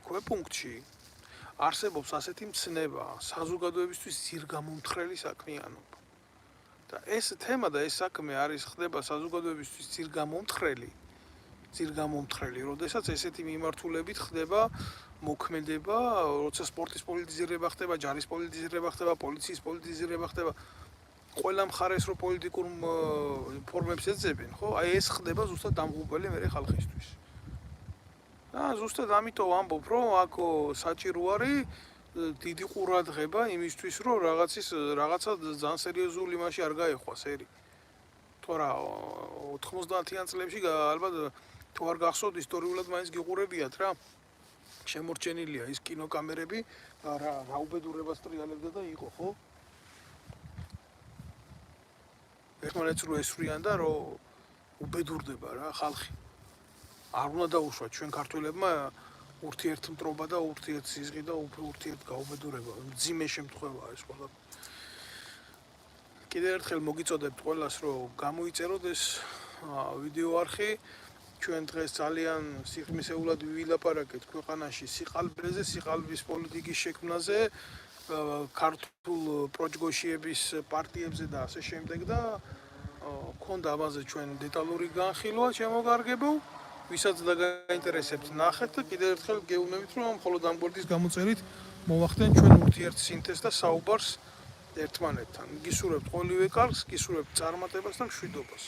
ქვეპუნქტში არსებობს ასეთი მცნება, საზოგადოებისთვის ძირგამომთხრელი საქმიანობა. და ეს თემა და ეს საქმე არის ხდება საზოგადოებისთვის ძირგამომთხრელი. ძირგამომთხრელი, როდესაც ესეთი მიმართულებით ხდება მოქმედება, როცა სპორტის პოლიტიზირება ხდება, ჯარის პოლიტიზირება ხდება, პოლიციის პოლიტიზირება ხდება, ყველა მხარეს რო პოლიტიკურ ფორმებს ეძებენ, ხო? აი ეს ხდება ზუსტად დამღუპველი მერე ხალხისთვის. ზუსტად ამიტომ ვამბობ, რომ აქ საჭირო არის დიდი ყურადღება იმისთვის, რომ რაღაცა ძალიან სერიოზული მასში არ გაეხვას ერი. თორა 90-იან წლებში ალბათ თუ არ გახსოვთ ისტორიულად მაინც გიყურებიათ რა. შემორჩენილია ის კინოკამერები, რა უბედურებას ტრიალებდა და იყო, ხო? ერთმანეთს რო ესვრიან და რო უბედურდება რა ხალხი. არ უნდა დაუშვათ ჩვენ ქართველებმა ურთიერთმტრობა და ურთიერთსიზღი და ურთიერთგაუბედურება, მძიმე შემთხვევაა ეს ყველა. კიდევ ერთხელ მოგიწოდებთ ყველას, რომ გამოიწეროთ ეს ვიდეო არხი. ჩვენ დღეს ძალიან სიღრმისეულად ვილაპარაკეთ ქვეყანაში სიყალბეზე, სიყალბის პოლიტიკის შექმნაზე, ქართულ პროჯგოშიების პარტიებზე და ასე შემდეგ და გქონდა ამაზე ჩვენ დეტალური განხილვა შემოგარგებულ. ვისაც დაგაინტერესებთ ნახეთ და კიდევ ერთხელ გეუბნებით, რომ მხოლოდ ამ გვერდის გამოწერით მოვახდენ ჩვენ ურთიერთ სინთეზს და საუბარს ერთმანეთთან. გისურვებთ ყოველივე კარგს, გისურვებთ წარმატებას და მშვიდობას.